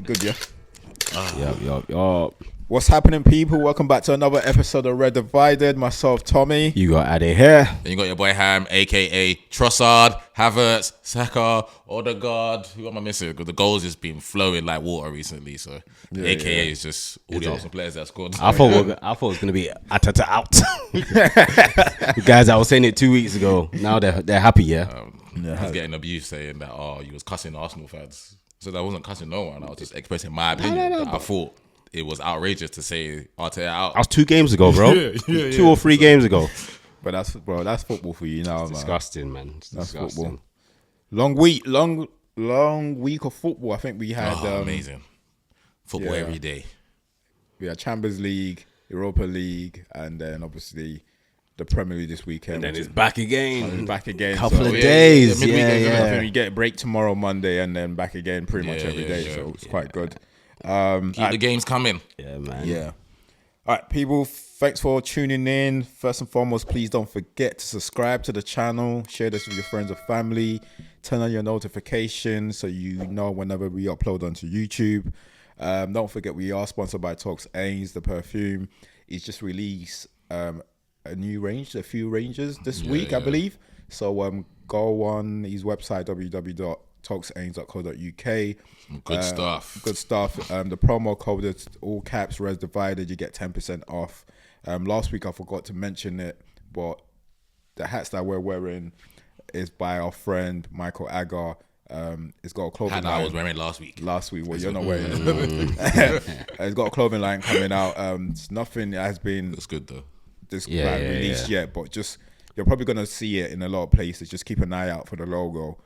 Good, yeah. Yup. What's happening, people? Welcome back to another episode of Red Divided. Myself, Tommy. You got Ade here. And you got your boy Ham, a.k.a. Trossard, Havertz, Saka, Odegaard. Who am I missing? Because the goals just been flowing like water recently. So a.k.a. is just all the Arsenal players that scored. I thought it was going to be Atata out. The guys, I was saying it 2 weeks ago. Now they're happy, yeah? I was getting abused saying that, you was cussing Arsenal fans. So I wasn't cussing no one. I was just expressing my opinion. I thought it was outrageous to say Arteta out. That was 2 games ago, bro. 2 or 3 games ago. But that's football for you now, man. Disgusting, man. It's That's disgusting. football. Long week of football. I think we had Amazing. Football every day. We had Champions League, Europa League, and then obviously the Premier League this weekend. And then it's back again. Back again. Couple of days. I Yeah. think we get a break tomorrow, Monday, and then back again pretty much every day. So it's quite good. Keep the games coming. Yeah, man. Yeah. All right, people, thanks for tuning in. First and foremost, please don't forget to subscribe to the channel, share this with your friends or family, turn on your notifications so you know whenever we upload onto YouTube. Don't forget we are sponsored by Talks Ains, the perfume. He's just released a few ranges this week, I believe. So go on his website, www.talksains.co.uk. Good stuff. Good stuff. The promo code is all caps, Res Divided. You get 10% off. Last week I forgot to mention it, but the hats that we're wearing is by our friend Michael Agar. It's got a clothing line. I was wearing last week. Well, you're not wearing it. It's got a clothing line coming out. Nothing has been That's good though. released yet, but just you're probably gonna see it in a lot of places. Just keep an eye out for the logo.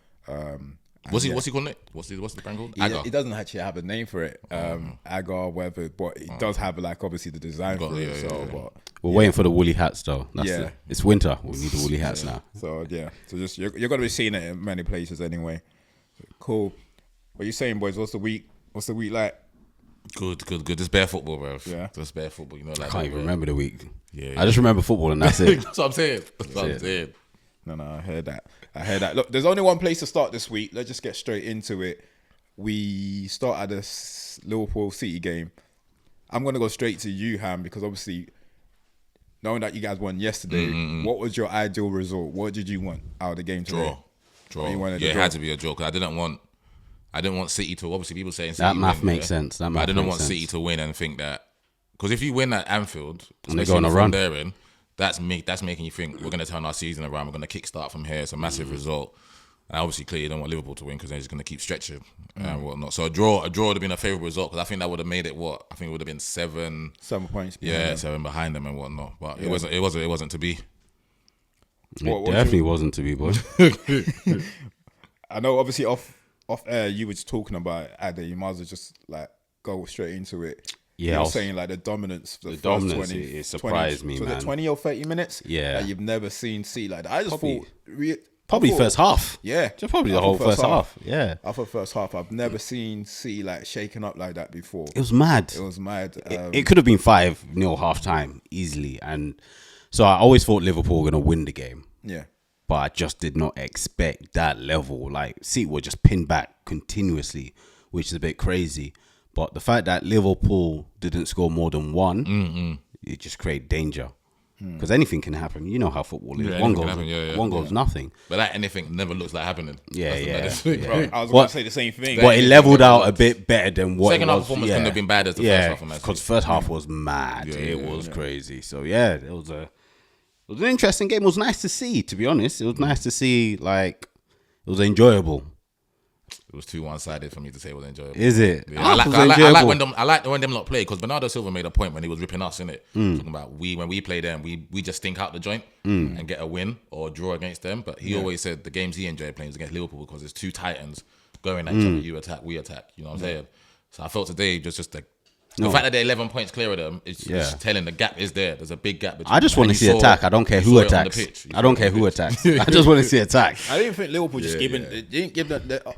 What's he calling it? What's the brand called? Agar. It doesn't actually have a name for it, Agar, whatever, but it does have like obviously the design for it. But We're waiting for the woolly hats though. It's winter. We need the woolly hats now. So just you're gonna be seeing it in many places anyway. Cool. What you saying, boys? What's the week like? Good. Just bare football, bro. Yeah. Just bare football. You know, like I can't even remember the week. Yeah. I just remember football and that's it. That's what I'm saying. No, I heard that. Look, there's only one place to start this week. Let's just get straight into it. We start at this Liverpool City game. I'm going to go straight to you, Ham, because obviously, knowing that you guys won yesterday, what was your ideal result? What did you want out of the game today? Draw. It had to be a draw because I didn't want City to. Obviously, people saying City That math win, makes sense. I didn't want City to win and think that because if you win at Anfield, and they go on a run, that's making you think we're going to turn our season around. We're going to kickstart from here. It's a massive result. And obviously, clearly, you don't want Liverpool to win because they're just going to keep stretching and whatnot. So a draw would have been a favourable result because I think that would have made it what I think it would have been 7 points. Yeah, 7 behind them and whatnot. But it wasn't to be. It definitely wasn't to be, boy. I know, obviously, off air, you were just talking about Ade. You might as well just like go straight into it. Yeah, you're saying like the dominance. It 20, surprised me, was man. it 20 or 30 minutes? Yeah, that you've never seen City like that. I just thought first half. Yeah, just probably the whole first half. Yeah, I thought first half. I've never seen City like shaken up like that before. It was mad. It could have been 5-0 half time easily, and so I always thought Liverpool were gonna win the game. Yeah. But I just did not expect that level. Like, City were just pinned back continuously, which is a bit crazy. But the fact that Liverpool didn't score more than one, it just created danger. Because anything can happen. You know how football is. Yeah, one goal's nothing. But that anything never looks like happening. I was going to say the same thing. But it leveled out a bit better than what second half performance couldn't have been bad as the first half. Because first half was mad. It was crazy. So, it was an interesting game. It was nice to see, to be honest. It was nice to see, like, it was enjoyable. It was too one-sided for me to say it was enjoyable. Is it? Yeah, I like when them lot play because Bernardo Silva made a point when he was ripping us, innit? Talking about when we play them, we just stink out the joint and get a win or a draw against them. But he always said the games he enjoyed playing was against Liverpool because it's two titans going at each other. You attack, we attack. You know what I'm saying? So I felt today the fact that they're 11 points clear of them is telling the gap is there. There's a big gap between. I just want to see attack. I don't care who attacks. I don't care who attacks. I just want to see attack. I didn't think Liverpool just they didn't give that.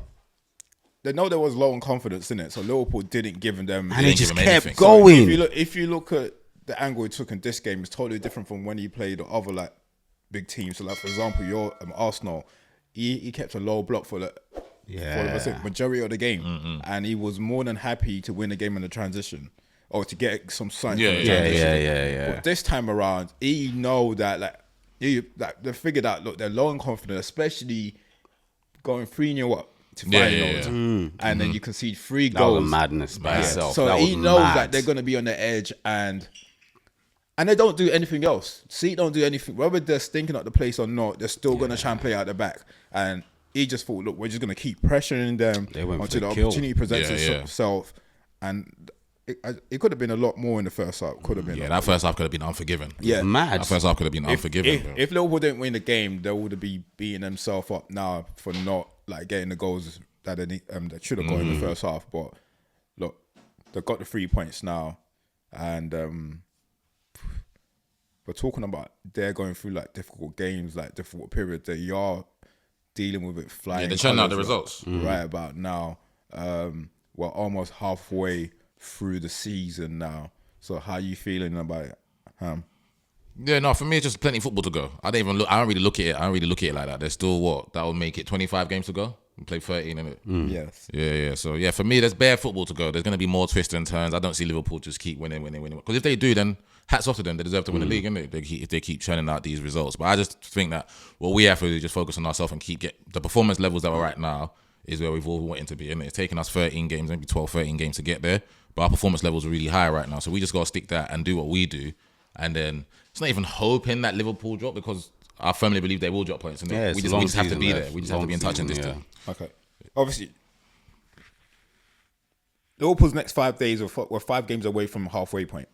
They know there was low on confidence in it, so Liverpool didn't give them. And they just kept So going. if you look at the angle he took in this game, it's totally different from when he played the other like big teams. So, like for example, your Arsenal, he kept a low block for majority of the game, and he was more than happy to win the game in the transition or to get some sign. Yeah. But this time around, he know that they figured out. Look, they're low in confidence, especially going 3-0 up to finals, and then you concede 3 goals. That was madness by itself. So he knows that they're going to be on the edge, and they don't do anything else. See, don't do anything. Whether they're stinking up the place or not, they're still going to try and play out the back. And he just thought, look, we're just going to keep pressuring them until the opportunity presents itself. And it could have been a lot more in the first half. Could have been. Yeah, that first half could have been unforgiving. Yeah, mad. That first half could have been unforgiving. If Liverpool didn't win the game, they would be beating themselves up now for not getting the goals that they that should have got in the first half. But look, they've got the 3 points now, and we're talking about they're going through difficult games, difficult periods. They are dealing with it flying. Yeah, they're churning out the results right about now. We're almost halfway through the season now. So how are you feeling about it, Yeah, no, for me it's just plenty of football to go. I don't really look at it like that. There's still that will make it 25 games to go. We play 13 in it. Yes. Yeah. So yeah, for me there's bare football to go. There's gonna be more twists and turns. I don't see Liverpool just keep winning. Because if they do, then hats off to them. They deserve to win the league, innit? If they keep churning out these results. But I just think that what we have to do is just focus on ourselves and get the performance levels that we're right now is where we've all wanted to be. And it's taken us 13 games, maybe 12, 13 games to get there. But our performance levels are really high right now. So we just got to stick that and do what we do. And then it's not even hoping that Liverpool drop because I firmly believe they will drop points. And we just have to be there. We just have to be in touch in this thing. Okay. Obviously, Liverpool's next 5 days, we're 5 games away from halfway point.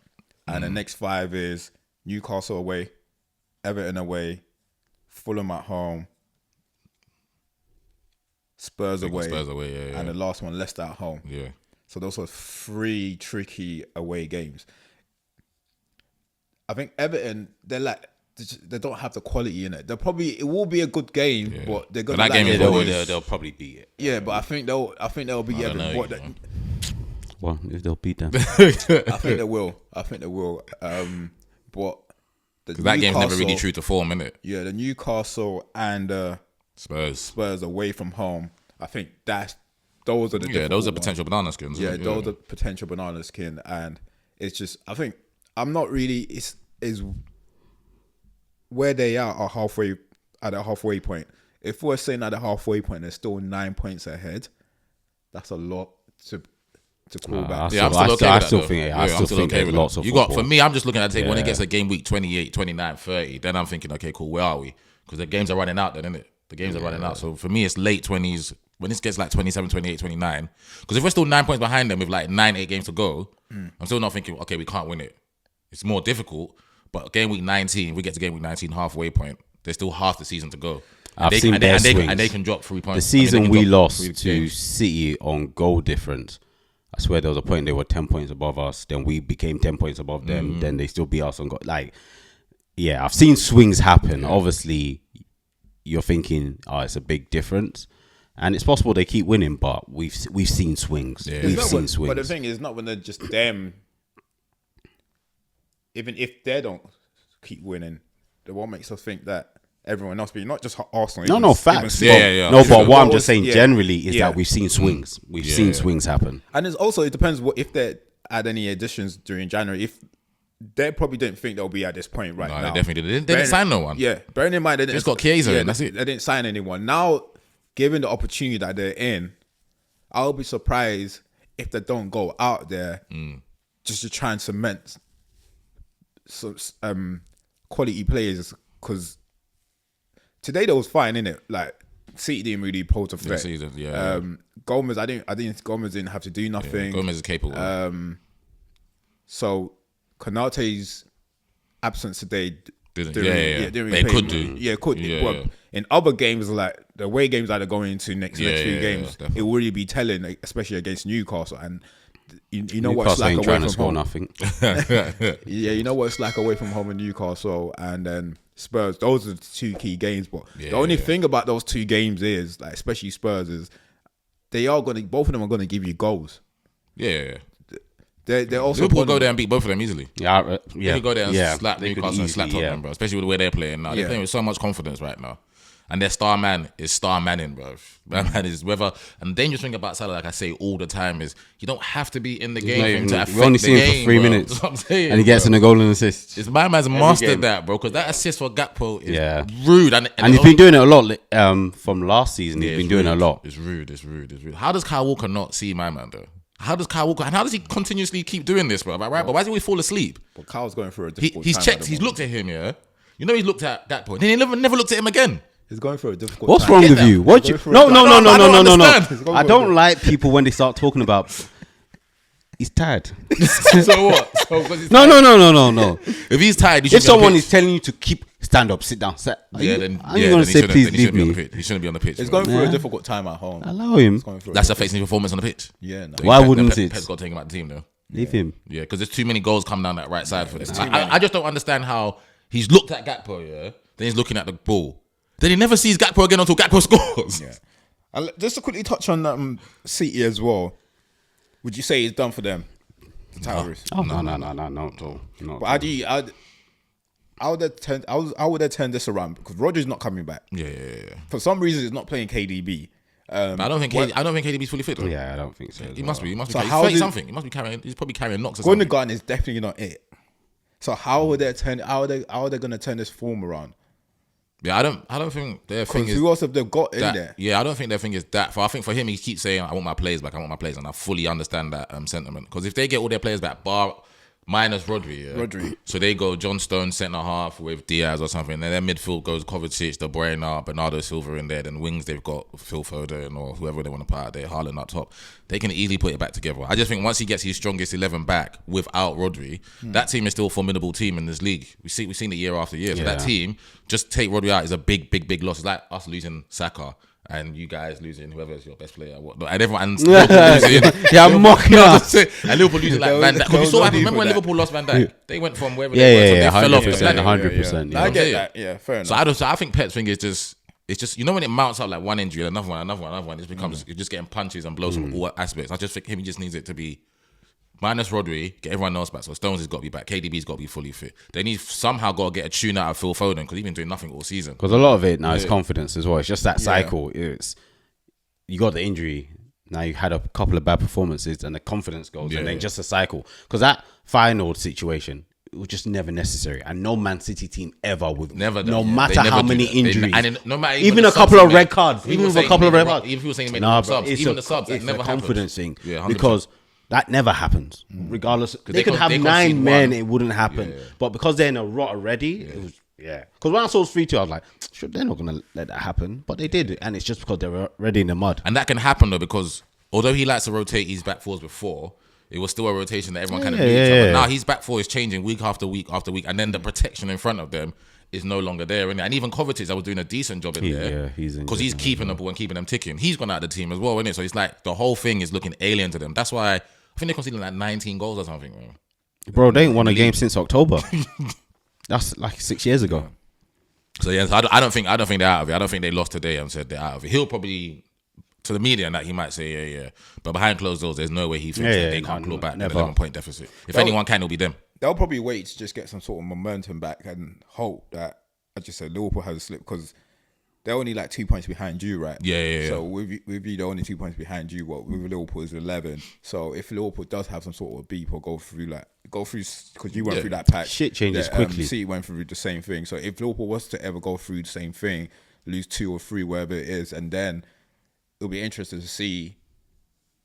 And the next 5 is Newcastle away, Everton away, Fulham at home, Spurs away, yeah. And the last one, Leicester at home. Yeah. So those are 3 tricky away games. I think Everton, they don't have the quality in it. It will be a good game, but they're gonna. But that game they'll probably beat it. Yeah, but I think they'll beat Everton. Well, if they'll beat them, I think they will. But that game's never really true to form, innit? Yeah, the Newcastle and Spurs away from home. I think those are the those are potential banana skins. Yeah, those are potential banana skin, and it's just I think I'm not really is where they are halfway at a halfway point. If we're saying at a halfway point, they're still 9 points ahead. That's a lot to call back. Yeah, I'm still okay with that. I still think there's lots of football. For me, I'm just looking at it when it gets to game week 28, 29, 30, then I'm thinking, okay, cool, where are we? Because the games are running out then, innit? The games are running out. So for me, it's late 20s. When this gets 27, 28, 29, because if we're still 9 points behind them with 9, 8 games to go, I'm still not thinking, okay, we can't win it. It's more difficult, but game week 19, we get to game week 19 halfway point, there's still half the season to go. I've seen their swings. And they can drop 3 points. The season we lost to City on goal difference, I swear there was a point they were 10 points above us, then we became 10 points above them, then they still beat us on goal. I've seen swings happen. Obviously, you're thinking, it's a big difference. And it's possible they keep winning, but we've seen swings. Yeah. We've seen swings. But the thing is, not when they're just them. Even if they don't keep winning, they won't make us think that everyone else, be not just Arsenal. No, facts. Yeah. No, but what I'm just saying generally is that we've seen swings. We've seen swings happen. And it depends if they add any additions during January. If they probably didn't think they'll be at this point right now. They definitely didn't. They didn't sign no one. Yeah, bearing in mind they just got Chiesa in. That's it. They didn't sign anyone. Now, given the opportunity that they're in, I'll be surprised if they don't go out there just to try and cement some quality players. Because today they was fine, innit? City didn't really pose a threat. Gomez, I think Gomez didn't have to do nothing. Yeah, Gomez is capable. So Konate's absence today didn't could do. Yeah, could. But in other games, the way games that are going into next few games, it will really be telling, especially against Newcastle. And you know what it's like away from home. Nothing. Yeah, you know what it's like away from home in Newcastle, and then Spurs. Those are the 2 key games. But the only thing about those 2 games is, especially Spurs, is both of them are gonna give you goals. Yeah. They're also Liverpool go there and beat both of them easily. Yeah. They could go there and slap Newcastle and slap Tottenham, bro. Especially with the way they're playing now. They're playing with so much confidence right now. And their star man is star manning, bro. That man is whether. And the dangerous thing about Salah, like I say all the time, is you don't have to be in the game for him to affect we only the see him game, for 3 bro. minutes, That's what I'm saying, and he gets bro. in a goal and assist. It's my man's mastered game. that, bro. Because that assist for Gakpo is Yeah. rude, And he's been doing it a lot from last season. He's Yeah, been it's doing rude. a lot. It's rude. How does Kyle Walker not see my man though? How does Kyle Walker and how does he continuously keep doing this, bro? Right, but why does he always fall asleep? But Kyle's going through a difficult He's time. checked. at the He's moment. looked at him. Yeah, you know he's looked at Gakpo. Then he never looked at him again. He's going through a difficult What's time. wrong get with that. you? What you? Go for No, it. no, no, no, I no, don't no, no, understand. no. I don't like people when they start talking about. He's tired. So what? So, 'cause he's No, tired. no. If he's tired, If someone is telling you to keep stand up, sit down, are you going to say please leave me? He shouldn't be on the pitch. He's bro. going through Yeah. a difficult time at home. Allow him. He's going through a That's difficult- affecting his performance on the pitch. Yeah, no. Why wouldn't it? Pep's got to take him out the team though. Leave him. Yeah, because there's too many goals come down that right side for this. too many. I just don't understand how he's looked at Gakpo, yeah. Then he's looking at the ball. Then he never sees Gakpo again until Gakpo scores. Yeah. And just to quickly touch on City as well. Would you say it's done for them? The title race? Oh no, not at all. But how do you? I would have turned this around because Rodri's not coming back. Yeah. For some reason, he's not playing KDB. I don't think KDB's fully fit though. Yeah, I don't think so. He must be. So He's how 30 did- something. He must be carrying. He's probably carrying knocks or something. Gundogan is definitely not it. So how would they turn? How are they going to turn this form around? Yeah, I don't think their thing Because is who else have they got in that. there? Yeah, I don't think their thing is that. I think for him, he keeps saying, "I want my players back. I want my players," and I fully understand that sentiment. Because if they get all their players back, minus Rodri, yeah? Rodri. So they go John Stones centre half with Diaz or something. Then their midfield goes Kovacic, De Bruyne, Bernardo Silva in there. Then wings they've got Phil Foden or whoever they want to put out there, Haaland up top. They can easily put it back together. I just think once he gets his strongest 11 back without Rodri, that team is still a formidable team in this league. We've seen it year after year. So that team, just take Rodri out is a big loss. It's like us losing Saka. And you guys losing whoever is your best player, whatnot. And everyone, and Liverpool losing. Yeah, I'm mocking us. And Liverpool losing like Van Dijk. Because you saw what happened. Remember when that. Liverpool lost Van Dijk? They went from wherever they were. Yeah, They fell off the 100%, planet. 100%. I Yeah. get that. Yeah, fair enough. So I think Pet's thing is just, it's just, you know, when it mounts up like one injury, another one, it just becomes, you're just getting punches and blows from all aspects. I just think he just needs it to be minus Rodri, get everyone else back. So Stones has got to be back. KDB's got to be fully fit. They need somehow got to get a tune out of Phil Foden because he's been doing nothing all season. Because a lot of it now is confidence as well. It's just that cycle. It's you got the injury. Now you had a couple of bad performances and the confidence goes, and then just a cycle. Because that final situation, it was just never necessary, and no Man City team ever would. Never, no done, matter they never how do many that. injuries, No matter even a the couple subs of he red made. cards, Even even with a saying couple he of made red the cards. even people saying he made Nah, the bro, subs, it's even a- the subs, that it's never a happened. confidence thing. Yeah, 100%. Because that never happens. Regardless, they could con- have they 9 concede men, one. it wouldn't happen. But because they're in a rot already, it was Because when I saw it was 3-2, I was like, sure, they're not gonna let that happen, but they did, and it's just because they were already in the mud. And that can happen though, because although he likes to rotate his back fours before, it was still a rotation that everyone kind of knew each other. Now his back four is changing week after week after week, and then the protection in front of them is no longer there. And even Kovacic, I was doing a decent job in there. Because he's keeping the ball and keeping them ticking. He's gone out of the team as well, isn't it? So it's like the whole thing is looking alien to them. That's why I think they conceded like 19 goals or something. Bro, they ain't won a game since October. That's like 6 years ago. So yeah, so I don't think they're out of it. I don't think they lost today and said they're out of it. He'll probably, to the media and that, he might say yeah. But behind closed doors, there's no way he thinks that they can't claw back an 11-point deficit. If anyone can, it'll be them. They'll probably wait to just get some sort of momentum back and hope that, I just said, Liverpool has a slip, because they're only like 2 points behind you, right? Yeah. So with you, they're only 2 points behind you. What with Liverpool is 11. So if Liverpool does have some sort of beep or go through, because you went through that patch, shit changes quickly. City went through the same thing. So if Liverpool was to ever go through the same thing, lose 2 or 3, wherever it is, and then it'll be interesting to see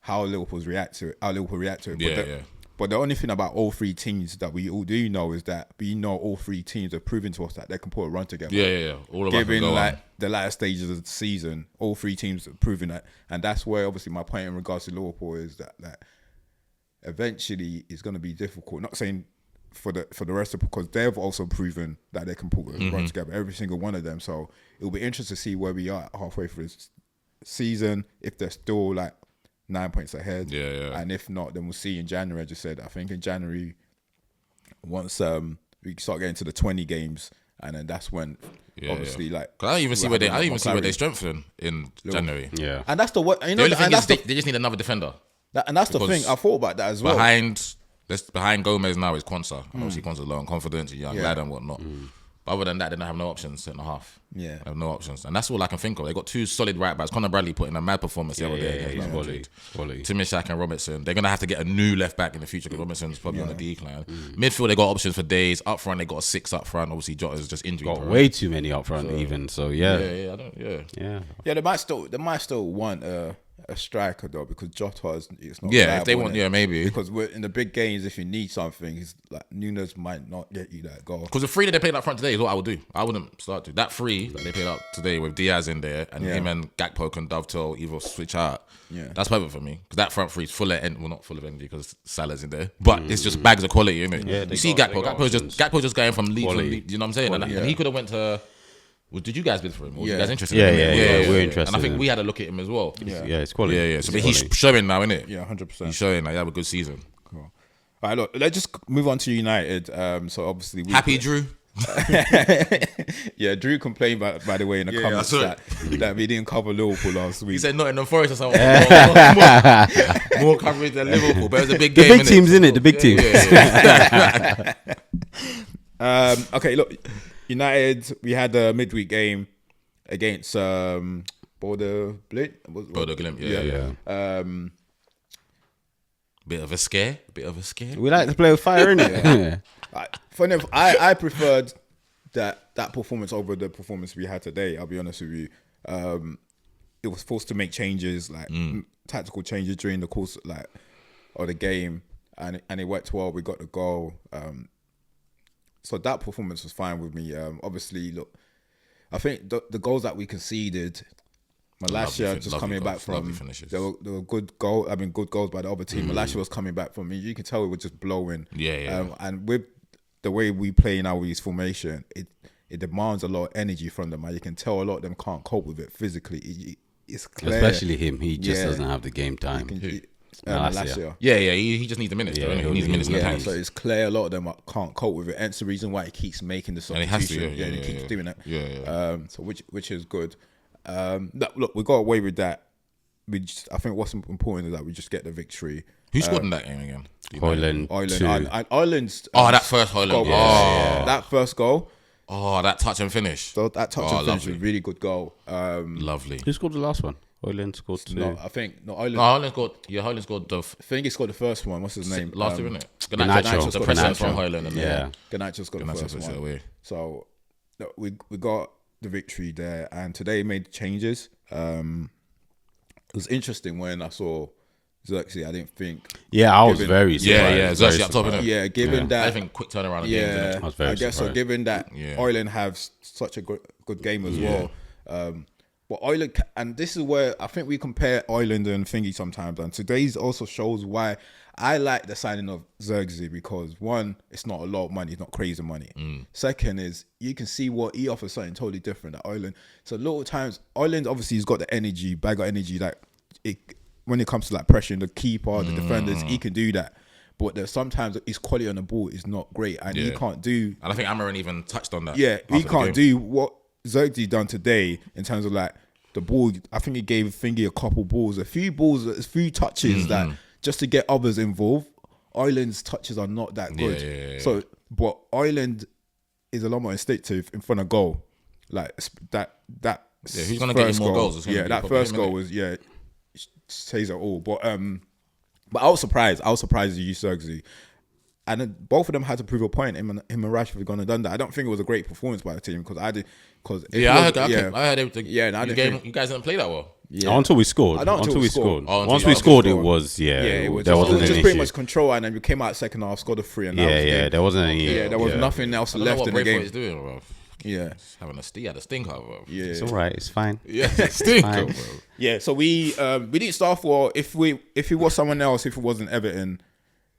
how Liverpool react to it. But the only thing about all 3 teams that we all do know is that we know all 3 teams have proven to us that they can put a run together. Yeah. All of us Given can go like on. the latter stages of the season, all 3 teams have proven that, and that's where obviously my point in regards to Liverpool is that eventually it's going to be difficult. Not saying for the rest of, because they've also proven that they can put a run together, every single one of them. So it'll be interesting to see where we are halfway through this season, if they're still like 9 points ahead. Yeah. And if not, then we'll see in January. I just said, I think in January, once we start getting to the 20 games, and then that's when obviously like. 'Cause I don't even see we'll where have a lot more they clarity. strengthen in January. Yeah. And that's the what The only thing is they just need another defender. and that's the because thing. I thought about that as well. Behind Gomez now is Quansah. Obviously Quansah's low on confidence, a young lad and whatnot. But other than that, they don't have no options centre half. Yeah. They have no options, and that's all I can think of. They got 2 solid right backs. Conor Bradley put in a mad performance the other day. He's quality. Timmy Saka and Robertson. They're gonna have to get a new left back in the future because Robertson's probably on the decline. Midfield, they got options for days. Up front, they got a 6 up front. Obviously, Jota's just injury. Got way too many up front, even. So Yeah, yeah. They might still want a striker though, because Jota is not. Yeah, if they reliable, want, innit? maybe. Because we're in the big games, if you need something, it's like Nunes might not get you that goal. Because the 3 that they played up front today is what I would do. I wouldn't start to. That 3 that they played up today with Diaz in there and him and Gakpo can dovetail, either switch out. Yeah. That's perfect for me. Because that front 3 is full of well, not full of energy because Salah's in there, but it's just bags of quality, isn't it? Yeah, you see Gakpo. Gakpo's just going from league to league. You know what I'm saying? And he could have went to. Well, did you guys bid for him? Or was you guys interested in him? Yeah, we're interested. And I think in we had a look at him as well. Yeah, it's quality. Yeah. So but he's showing now, innit? Yeah, 100%. He's showing like, he had a good season. Cool. All right, look, let's just move on to United. So obviously, Happy Drew. Yeah, Drew complained by the way in the comments that we didn't cover Liverpool last week. He said Nottingham Forest or something. More coverage than Liverpool, but it was a big game. The big teams, innit? The big teams. Okay, look, United, we had a midweek game against Bodo Glimt, yeah. Bit of a scare. We like to play with fire, innit? Funny enough, I preferred that performance over the performance we had today. I'll be honest with you. It was forced to make changes, like tactical changes during the course of the game, and it worked well. We got the goal. So that performance was fine with me. Obviously, look, I think the goals that we conceded, Malacia just coming back from, they were good goals by the other team. Malacia was coming back from, you can tell we were just blowing. And with the way we play in our formation, it demands a lot of energy from them. And you can tell a lot of them can't cope with it physically. It's clear. Especially him. He just doesn't have the game time. Malacia. He just needs the minutes. He needs minutes in the tank. So it's clear a lot of them can't cope with it. Hence the reason why he keeps making the substitution. And he keeps doing that. So which is good. Look, we got away with that. I think what's important is that we just get the victory. Who scored in that game again? Ireland's that first Højlund. That first goal. Oh, that touch and finish. So that touch and finish was a really good goal. Lovely. Who scored the last one? Ireland scored 2. No, I think Ireland. Højlund scored. Yeah, Højlund scored the. I think he scored the first one. What's his name? Last year, isn't it? Garnacho. The presence from Højlund. Garnacho's got the first one. So we got the victory there, and today made changes. It was interesting when I saw Xerxes. I didn't think. Yeah, I was very surprised. Xerxes up top, innit? Yeah, given that. I think quick turnaround of games. I was very guess surprised. so. Given that Ireland have such a good game as well. But Ireland, and this is where I think we compare Ireland and Thingy sometimes. And today's also shows why I like the signing of Xerxes, because one, it's not a lot of money, it's not crazy money. Second is you can see what he offers something totally different at Ireland. So a lot of times Ireland obviously has got the energy, bag of energy, like when it comes to like pressuring the keeper, the defenders, he can do that. But there's sometimes his quality on the ball is not great, and he can't do. And I think Amarin even touched on that. Yeah, he can't do what Xerxes done today in terms of like the ball. I think he gave Thingy a couple balls, a few touches that just to get others involved. Ireland's touches are not that good. Yeah. So, but Ireland is a lot more instinctive in front of goal. Like that. Yeah, who's gonna get you more goals? That first goal was says it all. But I was surprised. You used Xerxes. And then both of them had to prove a point. Him and Rashford gone and done that. I don't think it was a great performance by the team because I did. I heard everything. You guys didn't play that well. Yeah. Until we scored. Once we scored, it was there wasn't just any pretty much control, and then we came out second half, scored a 3, and there wasn't any. There was nothing else left in the game. Is doing, bro. Yeah, having a stinker, bro. Yeah, it's all right. It's fine. Yeah, stinker, bro. Yeah, so we didn't start for if it was someone else, if it wasn't Everton,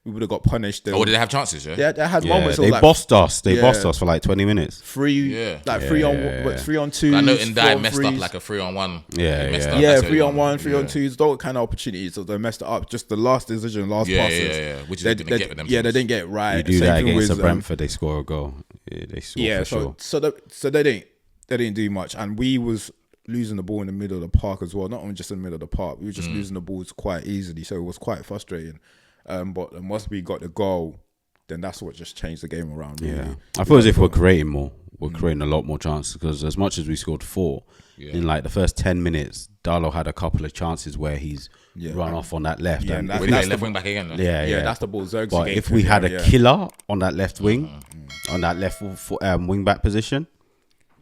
we would have got punished. Did they have chances? Yeah, they had moments. They bossed us. They bossed us for like 20 minutes. 3 on 2. I know Ndai messed up like a 3-on-1. 3-on-1, 3-on-2s. Those kind of opportunities, so they messed it up. Just the last decision, passes. Which they didn't get with them. Yeah, they didn't get it right. You do that against Brentford, they score a goal. They score for sure. So they didn't do much, and we was losing the ball in the middle of the park as well. Not only just in the middle of the park, we were just losing the balls quite easily. So it was quite frustrating. But once we got the goal, then that's what just changed the game around. Really. Yeah, I feel as if we're creating more. We're creating a lot more chances because as much as we scored 4 in like the first 10 minutes, Darlow had a couple of chances where he's run off on that left. Yeah, and and We play left wing back again. Though. yeah, that's the ball Zergs. But if we had a killer on that left wing, on that left wing back position,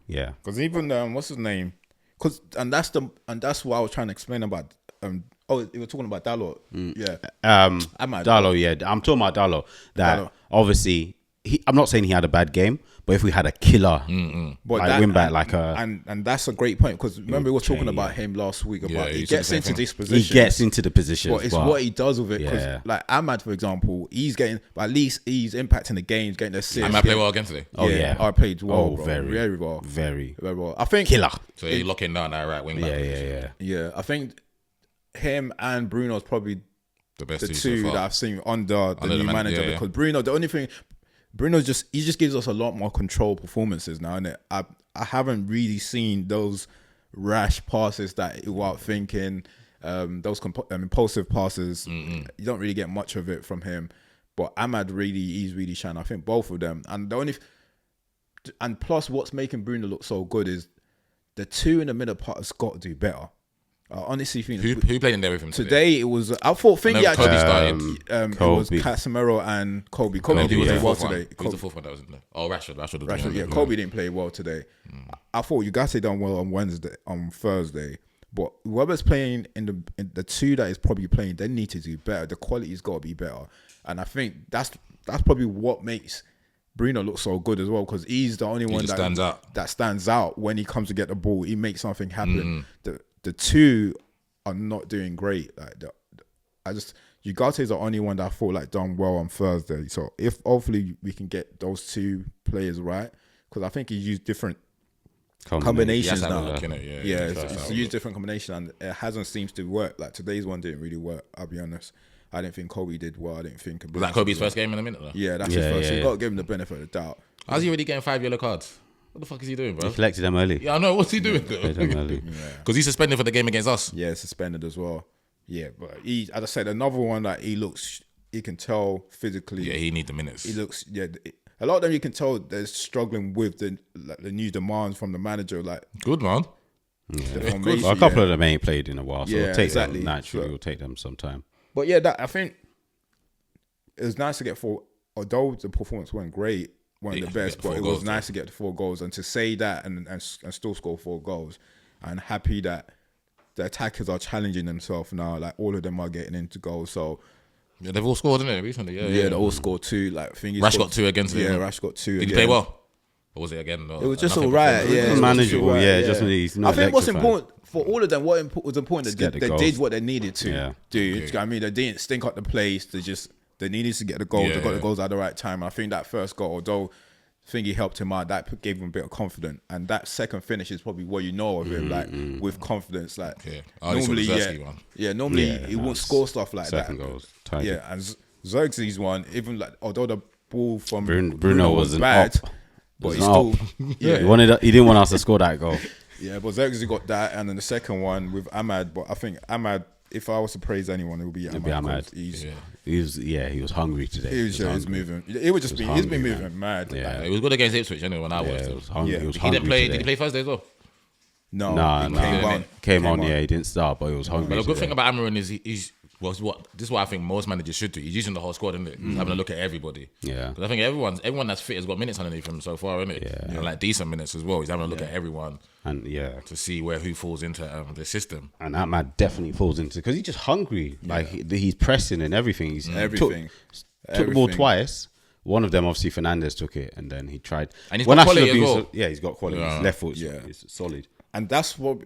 because even what's his name? And that's what I was trying to explain about. You were talking about Dalot. Yeah. Darlow, I'm talking about Darlow. That obviously, I'm not saying he had a bad game, but if we had a killer wing back, and that's a great point because remember we were talking about him last week about he gets into this position. He gets into the position, but it's what he does with it. Because like Ahmad, for example, he's getting at least he's impacting the games, getting the assists. Ahmad played well again today. I played well, bro. very well, very well. I think killer. So you're locking down that right wing back. Yeah. I think him and Bruno's probably the best two so that I've seen under the new manager because Bruno, the only thing. Bruno just gives us a lot more control performances now, and I haven't really seen those rash passes that you are thinking, those impulsive passes. You don't really get much of it from him, but Ahmad he's really shining. I think both of them, and plus what's making Bruno look so good is the two in the middle part has got to do better. I honestly think who played in there with him today? It was Kobe started. It was Casemiro and Kobe. Kobe didn't play well today. Who's the fourth one that was in there? Oh, Rashford. Yeah, Kobe didn't play well today. I thought Ugarte done well on Thursday, but whoever's playing in the two that is probably playing, they need to do better. The quality's got to be better, and I think that's probably what makes Bruno looks so good as well because he's the only one that stands out when he comes to get the ball. He makes something happen. The two are not doing great. Like Ugarte is the only one that I thought like done well on Thursday. So if hopefully we can get those two players right, because I think he used different combinations now. He's used different combinations and it hasn't seemed to work. Like today's one didn't really work. I'll be honest. I didn't think Kobe did well. I didn't think. Was that Kobe's first game in a minute though? Yeah, that's his first. So you got to give him the benefit of the doubt. How's he already getting 5 yellow cards? What the fuck is he doing, bro? He collected them early. Yeah, I know. What's he doing though? Because he's suspended for the game against us. Yeah, suspended as well. Yeah, but he, as I said, another one that he can tell physically. Yeah, he needs the minutes. He looks, a lot of them you can tell they're struggling with the new demands from the manager. Like good man. Well, a couple of them ain't played in a while, so we'll take them naturally. So, we'll take them sometime. But I think it was nice to get although the performance wasn't great. One of the best, but it was nice to get the 4 goals and to say that and still score 4 goals. And happy that the attackers are challenging themselves now. Like all of them are getting into goals. So they've all scored, didn't they, recently? Yeah, they all scored 2. Like Rash got 2 against them. Yeah, Rash got 2. Did he play well? Or was it again? It was just all right. Yeah, it was manageable. Just he's not. I think what's important for all of them, what was important that they did what they needed to do. You know what I mean? They didn't stink up the place. They needed to get the goals. They got the goals at the right time. I think that first goal, although I think he helped him out, that gave him a bit of confidence. And that second finish is probably what you know of him, like with confidence. Like normally, normally he won't score stuff like second that. Goals, and Xerxes one, even like although the ball from Bruno was bad, but he still he didn't want us to score that goal. Yeah, but Xerxes got that, and then the second one with Ahmad. But I think Ahmad, if I was to praise anyone, it would be Ahmad. He was hungry today. He was moving. He's been moving mad. Yeah, it was good against Ipswich anyway when I watched it. He was hungry. He didn't play. Did he play Thursday as well? No. Came on. Yeah, he didn't start, but he was hungry. But the good thing about Amarin is this is what I think most managers should do. He's using the whole squad, isn't it? He's having a look at everybody. Yeah. Because I think everyone that's fit has got minutes underneath him so far, isn't it? Yeah. And like decent minutes as well. He's having a look at everyone. And to see who falls into the system. And that man definitely falls into, because he's just hungry. Like he's pressing and everything. He's everything. Took the ball twice. One of them, obviously, Fernandes took it, and then he tried. And he's got quality as well. He's got quality. His left foot is solid. And that's what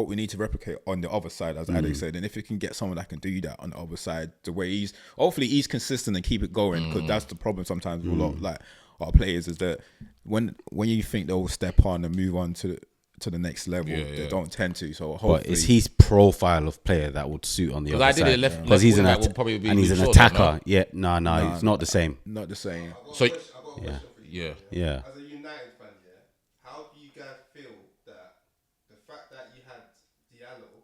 we need to replicate on the other side, as Alex said. And if you can get someone that can do that on the other side, the way hopefully he's consistent and keep it going, because that's the problem sometimes with a lot of like our players is that when you think they'll step on and move on to the next level, they don't tend to. So hopefully, but it's his profile of player that would suit on the other side. Because he's an attacker. He's not the same. Not the same. So As a United fan, how do you guys feel that the fact that you had Diallo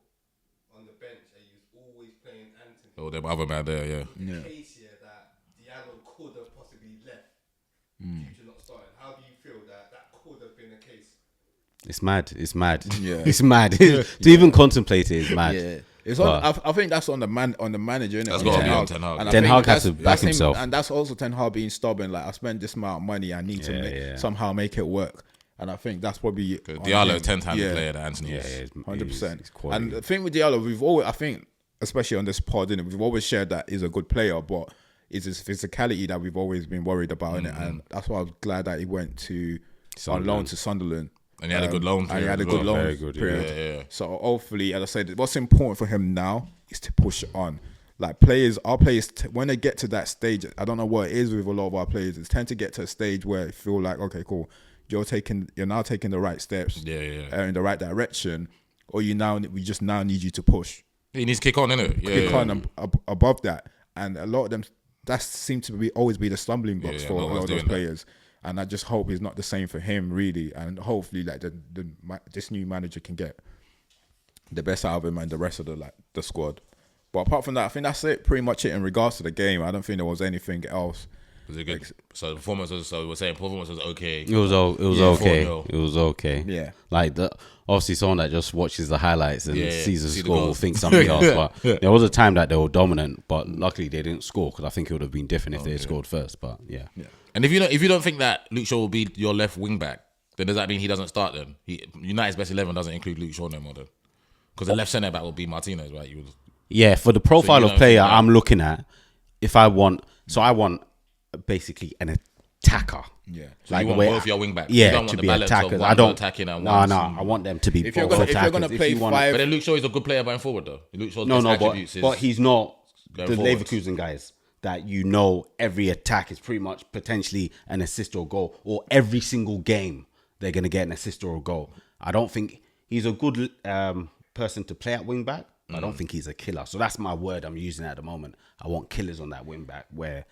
on the bench and he was always playing Anthony? them other man there, In case that Diallo Future not starting. How do you feel that could have been the case? It's mad. Yeah. It's mad. To even contemplate it is mad. Yeah. It's on, I think that's on the manager, innit? That's got to be on Ten Hag. And I Ten think Hag has to back that's himself. and that's also Ten Hag being stubborn. Like, I spent this amount of money, I need to somehow make it work. And I think that's probably Diallo 10 times the player that Anthony is. Yeah, 100%. And the thing with Diallo, we've always, I think, especially on this pod, innit, we've always shared that he's a good player, but it's his physicality that we've always been worried about, innit? And that's why I was glad that he went on loan to Sunderland. And he had a good loan period. And he had a good loan Very good, period. Yeah. So hopefully, as I said, what's important for him now is to push on. Like our players, when they get to that stage, I don't know what it is with a lot of our players, it's tend to get to a stage where it feel like, okay, cool, you're now taking the right steps in the right direction, or we just now need you to push. He needs to kick on, innit? Kick on above that. And a lot of them, that seems to always be the stumbling blocks for a lot of those players. And I just hope it's not the same for him, really. And hopefully, like this new manager can get the best out of him and the rest of the squad. But apart from that, I think that's pretty much it in regards to the game. I don't think there was anything else. Was it good? So the performance was. So we're saying performance was okay. It was okay. 4-0. It was okay. Yeah. Like obviously someone that just watches the highlights and sees the score will think something else. But there was a time that they were dominant, but luckily they didn't score because I think it would have been different if they had scored first. But yeah. And if you don't think that Luke Shaw will be your left wing back, then does that mean he doesn't start then? United's best 11 doesn't include Luke Shaw no more then, because the left centre back will be Martinez, right? Yeah, for the profile of player I'm looking at, I want basically an attacker. Yeah, so like you want both your wing backs. Yeah, you don't want to the be balance attackers. of one I don't attacking and no, one. I want them to be if both you're attackers. gonna play but then Luke Shaw is a good player going forward though. Luke Shaw's best attributes but he's not the forward. Leverkusen guys that every attack is pretty much potentially an assist or goal, or every single game they're gonna get an assist or a goal. I don't think he's a good person to play at wing back. I don't think he's a killer. So that's my word I'm using at the moment. I want killers on that wing back where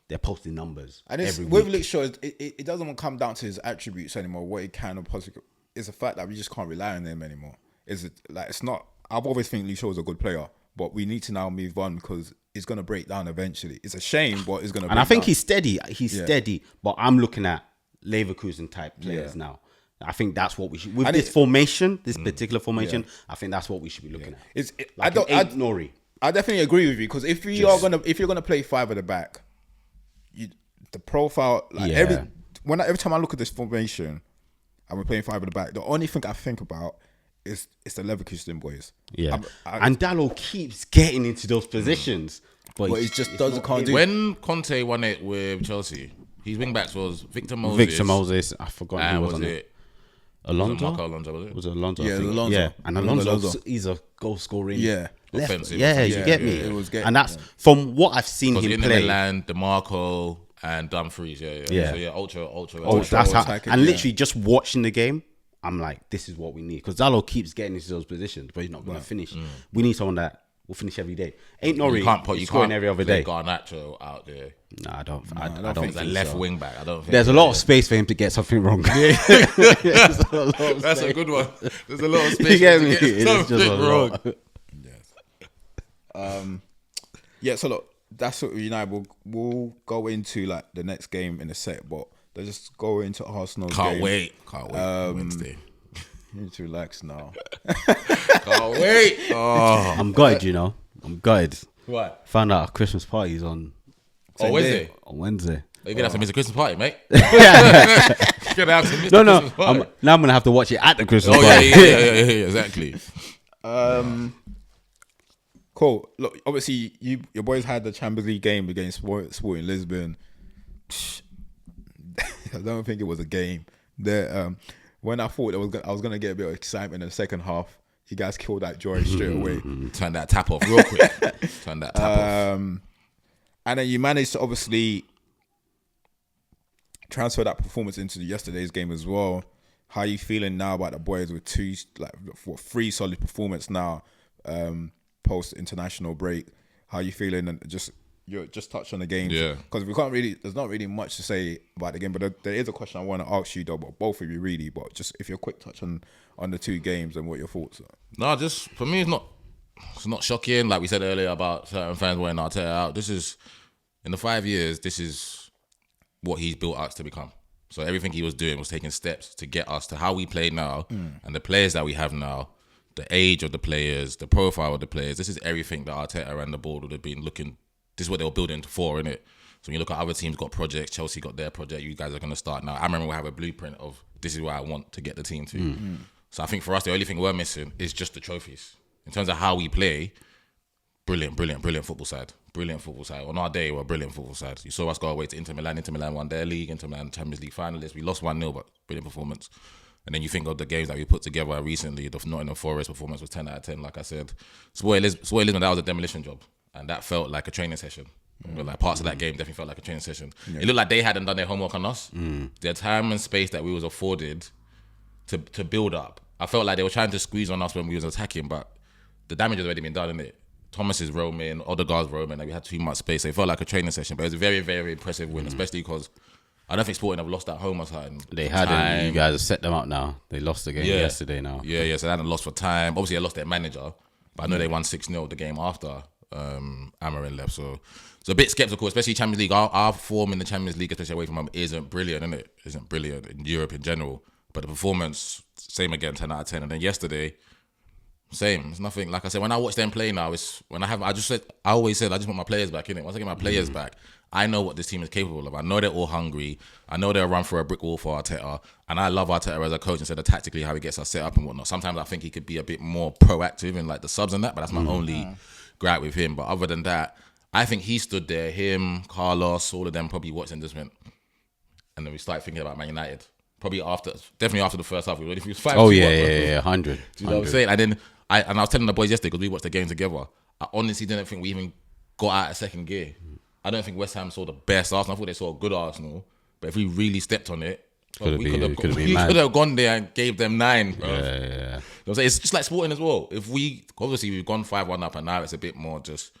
they're posting numbers. And with Luke Shaw, it doesn't come down to his attributes anymore. What he can or possibly is the fact that we just can't rely on him anymore. It's not. I've always think Luke Shaw is a good player, but we need to now move on because it's going to break down eventually. It's a shame, but it's going to. And I think he's steady. He's steady, but I'm looking at Leverkusen type players now. I think that's what we should with this formation, this particular formation. I think that's what we should be looking at. Nori. I definitely agree with you because if you're gonna play five at the back, the profile every time I look at this formation and we're playing five at the back, the only thing I think about is the Leverkusen boys. Yeah, and Dallo keeps getting into those positions, but he just can't do. When Conte won it with Chelsea, his wing backs was Victor Moses. I forgot who was on it. Alonso was it? Was it Alonso? Yeah, Alonso. Yeah, and Alonso, he's a goal scoring. Yeah, offensive. Yeah, you get me. It was and that's from what I've seen him play. Milan, DeMarco, and Dumfries. Yeah. So ultra. That's how. And literally just watching the game, I'm like, this is what we need because Dallo keeps getting into those positions, but he's not going to finish. We need someone that will finish every day. Ain't Nori scoring every other day. Garnacho out there. No, I don't think think left so. wing back. I don't think there's a lot of space for him to get something wrong. That's a good one. There's a lot of space you get to me? get something wrong. Yes. So look, that's what United we'll go into like the next game in a sec, but let's just go into Arsenal's game. Can't wait. Wednesday. You need to relax now. Can't wait. Oh. I'm gutted, I'm gutted. What? Found out our Christmas party's on Wednesday. On Wednesday. You're gonna have to miss a Christmas party, mate. You're gonna have to miss No. Christmas party. Now I'm gonna have to watch it at the Christmas party. Yeah, exactly. Cool. Look, obviously, your boys had the Champions League game against Sporting Lisbon. I don't think it was a game. When I thought I was gonna get a bit of excitement in the second half, you guys killed that joy straight away. Turn that tap off real quick. Turn that tap off. And then you managed to obviously transfer that performance into yesterday's game as well. How are you feeling now about the boys with three solid performance now, post international break? How are you feeling? And just touch on the game, because there's not really much to say about the game. But there is a question I want to ask you, though, but both of you really. But just if you're quick touch on the two games and what your thoughts are. No, just for me, it's not shocking. Like we said earlier about certain fans wanting Arteta out. This is in the 5 years. what he's built us to become. So everything he was doing was taking steps to get us to how we play now, and the players that we have now, the age of the players, the profile of the players. This is everything that Arteta and the board would have been looking. This is what they were building for, innit? So when you look at other teams got projects, Chelsea got their project, you guys are going to start now. I remember we have a blueprint of this is where I want to get the team to. So I think for us, the only thing we're missing is just the trophies. In terms of how we play, brilliant football side. Brilliant football side. On our day, we're a brilliant football side. You saw us go away to Inter Milan. Inter Milan won their league. Inter Milan Champions League finalists. We lost 1-0, but brilliant performance. And then you think of the games that we put together recently. The Nottingham Forest performance was 10 out of 10, like I said. Sport Lisbon, that was a demolition job. And that felt like a training session. But like parts of that game definitely felt like a training session. Yeah. It looked like they hadn't done their homework on us. Their time and space that we was afforded to build up. I felt like they were trying to squeeze on us when we was attacking, but the damage has already been done, innit? Thomas is roaming, Odegaard's roaming, and we had too much space. So it felt like a training session, but it was a very, very impressive win, especially because I don't think Sporting have lost at home or something. They hadn't. You guys have set them up now. They lost the game yesterday now. Yeah, so they hadn't lost for time. Obviously, they lost their manager, but I know they won 6-0 the game after Amarin left. So it's a bit sceptical, especially Champions League. Our form in the Champions League, especially away from home, isn't brilliant, isn't it? Isn't brilliant in Europe in general. But the performance, same again, 10 out of 10. And then yesterday, same. It's nothing. Like I said, when I watch them play now, I always said I just want my players back, innit? Once I get my players back, I know what this team is capable of. I know they're all hungry. I know they'll run through a brick wall for Arteta. And I love Arteta as a coach instead of tactically how he gets us set up and whatnot. Sometimes I think he could be a bit more proactive in like the subs and that, but that's my only gripe with him. But other than that, I think he stood there, him, Carlos, all of them probably watched and just went, and then we started thinking about Man United. Definitely after the first half, we was 5-2. Oh yeah, 100. Do you know what I'm saying? And then I was telling the boys yesterday because we watched the game together. I honestly didn't think we even got out of second gear. I don't think West Ham saw the best Arsenal. I thought they saw a good Arsenal, but if we really stepped on it, we could have gone there and gave them 9. Bro. Yeah. You know what I'm saying? It's just like Sporting as well. Obviously we've gone 5-1 up, and now it's a bit more just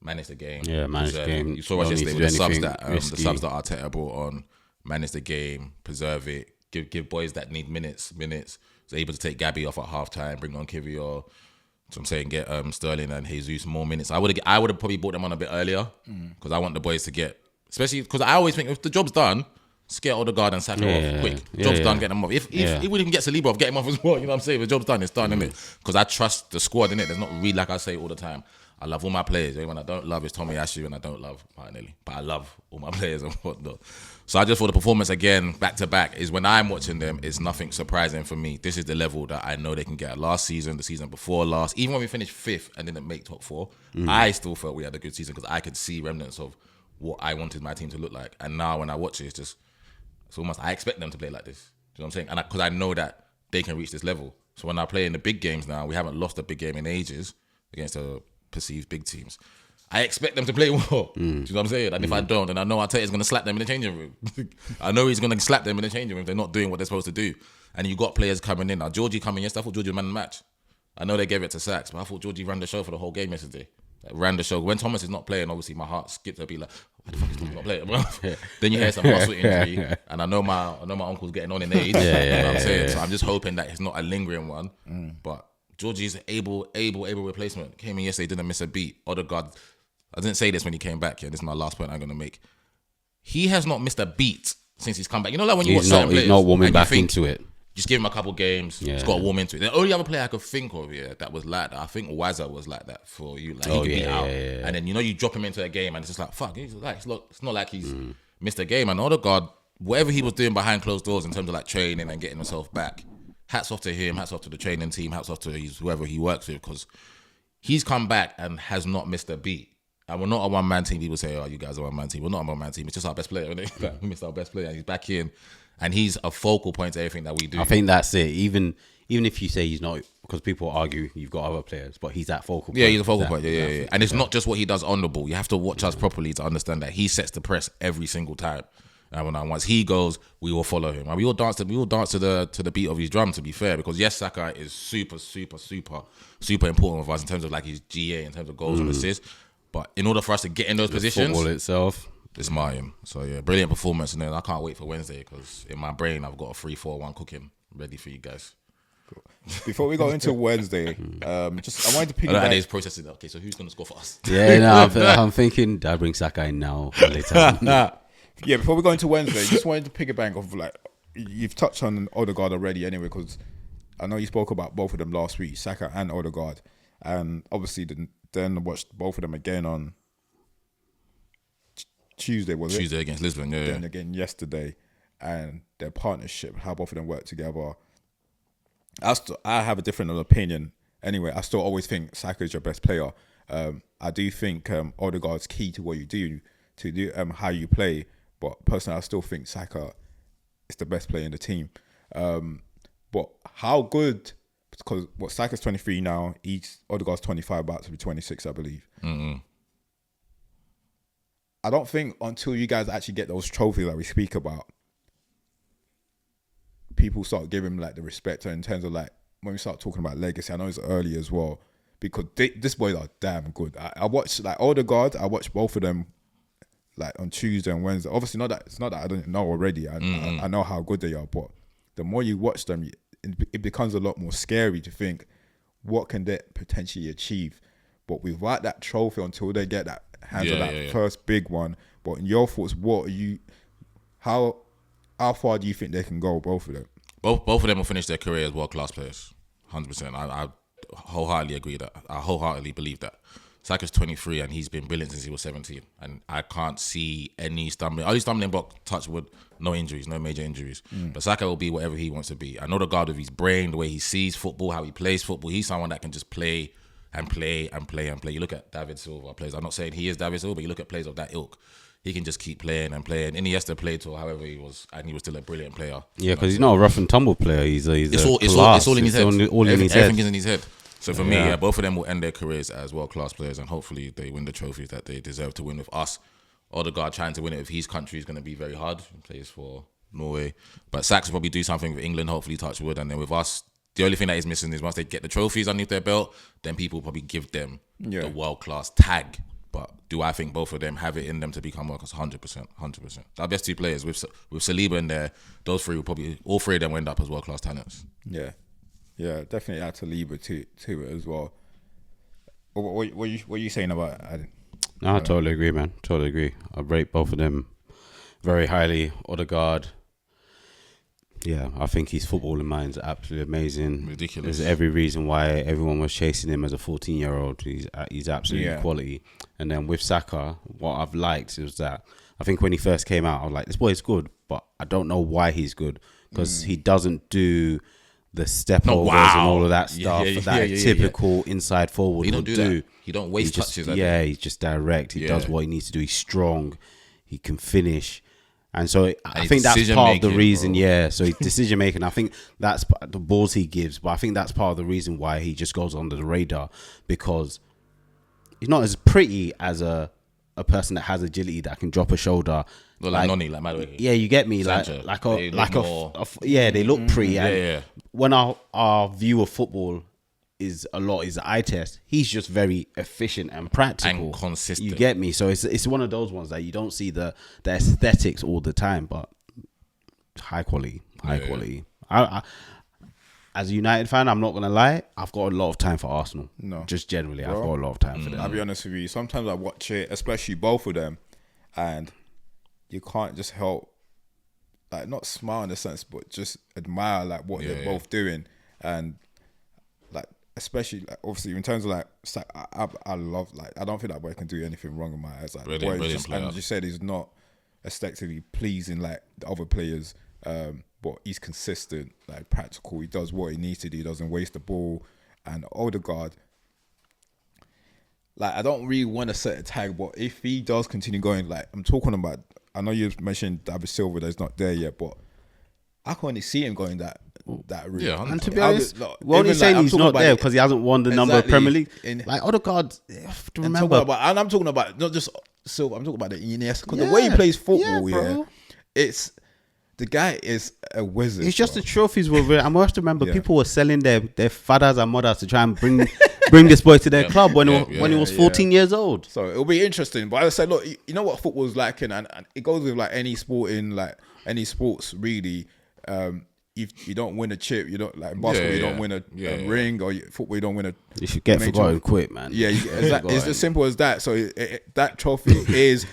manage the game. Yeah, manage the game. You saw us yesterday with the subs that Arteta brought on. Manage the game, preserve it, give boys that need minutes. So able to take Gabby off at halftime, bring on Kivior. So I'm saying get Sterling and Jesus more minutes. I would have probably brought them on a bit earlier because I want the boys to get, especially because I always think if the job's done, just get Odegaard and Saka off quick. Job's done, get them off. If we didn't get Saliba off, get him off as well. You know what I'm saying? If the job's done, it's done, innit? Because I trust the squad, innit? There's not really, like I say all the time, I love all my players. Anyone I don't love is Tommy Ashley, and I don't love Martinelli. But I love all my players and whatnot. So I just thought the performance again, back to back, is when I'm watching them, it's nothing surprising for me. This is the level that I know they can get. Last season, the season before last, even when we finished 5th and didn't make top 4, I still felt we had a good season because I could see remnants of what I wanted my team to look like. And now when I watch it, it's almost, I expect them to play like this. Do you know what I'm saying? And because I know that they can reach this level. So when I play in the big games now, we haven't lost a big game in ages against the perceived big teams. I expect them to play well. Do you know what I'm saying? And if I don't, then I know Arteta's going to slap them in the changing room. I know he's going to slap them in the changing room if they're not doing what they're supposed to do. And you got players coming in. Now, Georgie coming yesterday, I thought Georgie was man of the match. I know they gave it to Saks, but I thought Georgie ran the show for the whole game yesterday. Ran the show. When Thomas is not playing, obviously my heart skips a beat like, why the fuck is Thomas not playing, bro? Then you hear some muscle injury, and I know my uncle's getting on in age. You know what I'm saying? So I'm just hoping that it's not a lingering one. But Georgie's able replacement. Came in yesterday, didn't miss a beat. Odegaard, I didn't say this when he came back. Yeah, this is my last point I'm going to make. He has not missed a beat since he's come back. You know, like when you watch certain players, he's not warming back into it. Just give him a couple games. He's got to warm into it. The only other player I could think of, that was like that, I think Wazza was like that for you. Like he could be out, and then you drop him into a game, and it's just like fuck. It's not like he's missed a game. And Odegaard, whatever he was doing behind closed doors in terms of like training and getting himself back, hats off to him. Hats off to the training team. Hats off to whoever he works with, because he's come back and has not missed a beat. And we're not a one-man team. People say, oh, you guys are a one-man team. We're not a one-man team. It's just our best player. We missed our best player, and he's back in. And he's a focal point to everything that we do. I think that's it. Even if you say he's not, because people argue you've got other players, but he's that focal point. Yeah, he's a focal point. Yeah. And it's not just what he does on the ball. You have to watch us properly to understand that he sets the press every single time. And once he goes, we will follow him. And we all dance to the beat of his drum, to be fair, because yes, Saka is super, super, super, super important for us in terms of like his GA, in terms of goals and assists. But in order for us to get in those positions, football itself, it's Martin. So yeah, brilliant performance, and then I can't wait for Wednesday because in my brain I've got a 3-4-1 cooking ready for you guys. Cool. Before we go into Wednesday, I wanted to pick. I know how they're processing. Okay, so who's gonna score for us? Yeah, no, I'm thinking I bring Saka in now or later. Yeah, before we go into Wednesday, just wanted to pick a bank of like you've touched on Odegaard already anyway, because I know you spoke about both of them last week, Saka and Odegaard, and obviously then watched both of them again on Tuesday, was it? Tuesday against Lisbon, yeah. Then again yesterday, and their partnership, how both of them work together. I have a different opinion. Anyway, I still always think Saka is your best player. I do think Odegaard's key to what you do, how you play. But personally, I still think Saka is the best player in the team. But how good? Because Saka's 23 now. Odegaard's 25, about to be 26, I believe. Mm-hmm. I don't think until you guys actually get those trophies that we speak about, people start giving him like the respect in terms of like when we start talking about legacy. I know it's early as well because this boys are damn good. I watched like Odegaard. I watched both of them like on Tuesday and Wednesday. Obviously, it's not that I don't know already. I know how good they are, but the more you watch them, it becomes a lot more scary to think what can they potentially achieve. But without that trophy, until they get that hands on that first big one. But in your thoughts, how far do you think they can go, both of them? Both of them will finish their career as world-class players, 100%. I wholeheartedly agree that. I wholeheartedly believe that. Saka's 23 and he's been brilliant since he was 17. And I can't see any stumbling. Only stumbling block, touch wood, no injuries, no major injuries. But Saka will be whatever he wants to be. I know the guard of his brain, the way he sees football, how he plays football. He's someone that can just play and play and play and play. You look at David Silva plays. I'm not saying he is David Silva, but you look at players of that ilk. He can just keep playing and playing. Iniesta played till however he was, and he was still a brilliant player. Yeah, because he's not a rough and tumble player. It's all in his head. Everything is in his head. So for me, both of them will end their careers as world-class players, and hopefully they win the trophies that they deserve to win with us. Odegaard trying to win it with his country is going to be very hard. He plays for Norway. But Saks will probably do something with England, hopefully touch wood. And then with us, the only thing that is missing is once they get the trophies underneath their belt, then people will probably give them the world-class tag. But do I think both of them have it in them to become world-class? 100%. Our best two players, with Saliba in there, those three will probably, all three of them will end up as world-class talents. Yeah, definitely add Saliba to it as well. What are you saying about adding? No, I totally agree, man. Totally agree. I rate both of them very highly. Odegaard, yeah, I think his footballing mind's absolutely amazing. Ridiculous. There's every reason why everyone was chasing him as a 14-year-old. He's absolutely quality. And then with Saka, what I've liked is that I think when he first came out, I was like, this boy is good, but I don't know why he's good because he doesn't do the step overs and all of that stuff. Typical inside forward. He don't do that. He don't waste touches. He's just direct. He does what he needs to do. He's strong. He can finish. And so I think that's part of the reason, so his decision making, I think that's the balls he gives, but I think that's part of the reason why he just goes under the radar, because he's not as pretty as a person that has agility that can drop a shoulder. Like Noni, like Madueke. Yeah, you get me. Sancho. They look pretty. When our view of football is eye test, he's just very efficient and practical and consistent. You get me? So it's one of those ones that you don't see the aesthetics all the time, but high quality. I as a United fan, I'm not gonna lie, I've got a lot of time for Arsenal. No, just generally, I've got a lot of time for them. I'll be honest with you. Sometimes I watch it, especially both of them, and you can't just help, like, not smile in a sense, but just admire like what they're both doing, and like especially like obviously in terms of like I love, like, I don't think that boy can do anything wrong in my eyes. Like, brilliant player. And you said he's not aesthetically pleasing like the other players. But he's consistent, like practical. He does what he needs to do. He doesn't waste the ball. And Odegaard, like, I don't really want to set a tag, but if he does continue going, like, I'm talking about, I know you mentioned David Silva that's not there yet, but I can't really see him going that route. Yeah, and to be honest, we're only saying he's not there because he hasn't won the number of Premier League. Like, Odegaard, you have to remember. And I'm talking about not just Silva, I'm talking about the Iniesta, because the way he plays football, it's... The guy is a wizard. It's just the trophies were real. I must remember people were selling their fathers and mothers to try and bring this boy to their club when he was 14 years old. So it'll be interesting. But I said, look, you know what football's like, and it goes with like any sport in like any sports really. if you don't win a chip, you don't like in basketball. You don't win a ring, or football. You don't win a. You should get forgotten quick, man. Yeah, it's as simple as that. So that trophy is,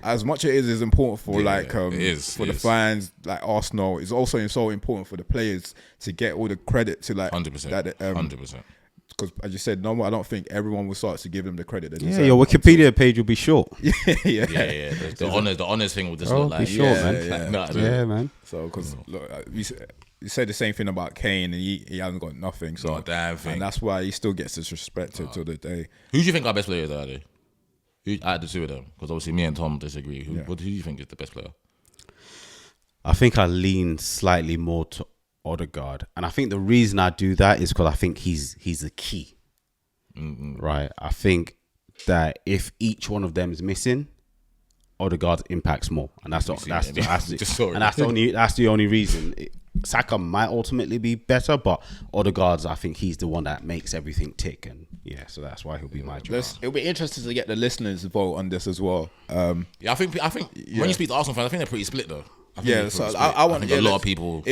as much as it is important for the fans, like Arsenal. It's also so important for the players to get all the credit to like 100%. 100%. Because as you said, I don't think everyone will start to give them the credit they deserve. Yeah, your Wikipedia page will be short. yeah. The honors thing will just look like short, man. Man. So because you said the same thing about Kane, and he hasn't got nothing. So not a damn thing. And that's why he still gets disrespected till the day. Who do you think our best players are? Out of the two of them? Because obviously me and Tom disagree. Who do you think is the best player? I think I lean slightly more to Odegaard, and I think the reason I do that is because I think he's the key. Right? I think that if each one of them is missing, Odegaard impacts more, and that's the only reason. Saka might ultimately be better, but Odegaard's, I think he's the one that makes everything tick, and so that's why he'll be my choice. It'll be interesting to get the listeners' vote on this as well. I think when you speak to Arsenal fans, I think they're pretty split though. I want a lot of people.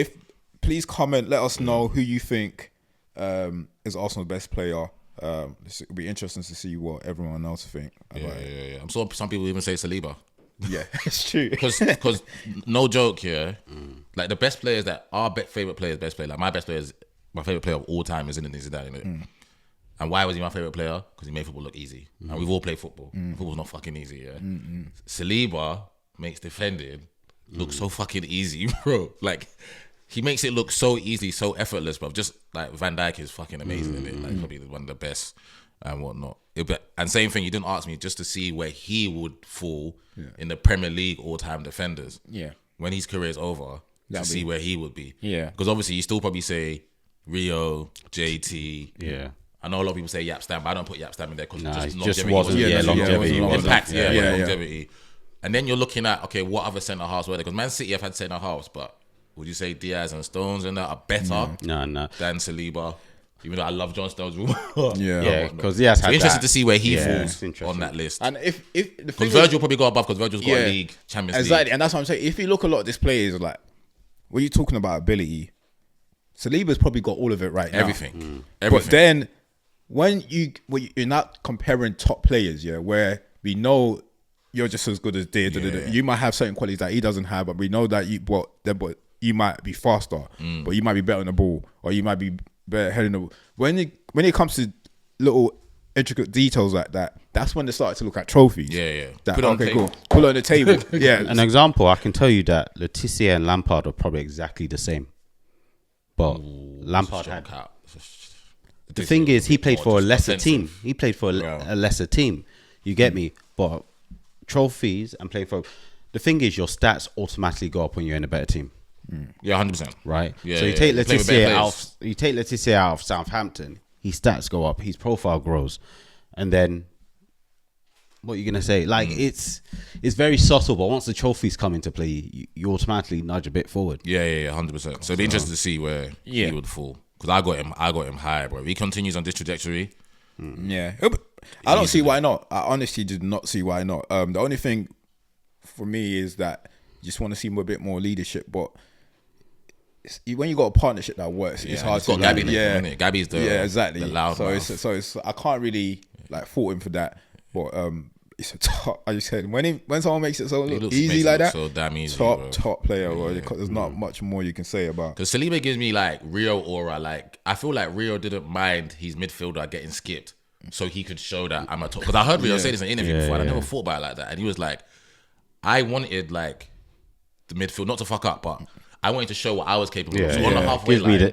Please comment, let us know who you think is Arsenal's best player. It'll be interesting to see what everyone else think. Yeah. I'm sure some people even say Saliba. Yeah, it's true. Because no joke here, like the best players that our favorite players, like my favorite player of all time is Zinedine Zidane, innit? And why was he my favorite player? Because he made football look easy, and we've all played football. Football's not fucking easy, yeah. Saliba makes defending look so fucking easy, bro. Like he makes it look so easy, so effortless, bro. Just like Van Dijk is fucking amazing, innit? Like probably one of the best and whatnot. And same thing, you didn't ask me just to see where he would fall in the Premier League all-time defenders. Yeah. When his career is over, to see where he would be. Yeah. Because obviously you still probably say Rio, JT. Yeah. I know a lot of people say Yap Stam, but I don't put Yap Stam in there because just wasn't longevity. Impact, longevity. And then you're looking at, okay, what other centre halves were there? Because Man City have had centre halves, but would you say Diaz and Stones and that are better than Saliba? Even though I love John Stones, because Diaz had interested to see where he falls on that list. And if because Virgil probably got above, because Virgil's got a league, Champions League. Exactly, and that's what I'm saying. If you look at a lot of these players, like when you're talking about ability, Saliba's probably got all of it right now. Everything. But then when you're not comparing top players, where we know you're just as good as you might have certain qualities that he doesn't have, but we know that you might be faster, but you might be better on the ball, or you might be better heading the ball. When it comes to little intricate details like that, that's when they started to look at trophies. Put it on the table. Put it on the table. An example, I can tell you that Letizia and Lampard are probably exactly the same, but Lampard had. The thing is, he played for a lesser team. He played for a lesser team. You get me? But trophies and playing for. The thing is, your stats automatically go up when you're in a better team. Yeah, 100%. Right. So you take Letizia out of Southampton, his stats go up, his profile grows, and then what are you gonna say? Like it's very subtle, but once the trophies come into play, you automatically nudge a bit forward. Yeah, 100%. So it'd be interesting to see where he would fall. Because I got him high, bro. If he continues on this trajectory, I don't see why not. I honestly did not see why not. The only thing for me is that you just want to see a bit more leadership, but when you got a partnership that works, it's hard to. Gabby, Gabby's the exactly. The loud so it's I can't really fault him for that, but it's a top. As you said, when someone makes it so easy like that, so damn easy, top player. There's not much more you can say about. Because Saliba gives me like Rio aura. Like I feel like Rio didn't mind his midfielder getting skipped, so he could show that I'm a top. Because I heard Rio say this in an interview before, and I never thought about it like that. And he was like, I wanted like the midfield not to fuck up, but I wanted to show what I was capable of. So on the halfway line,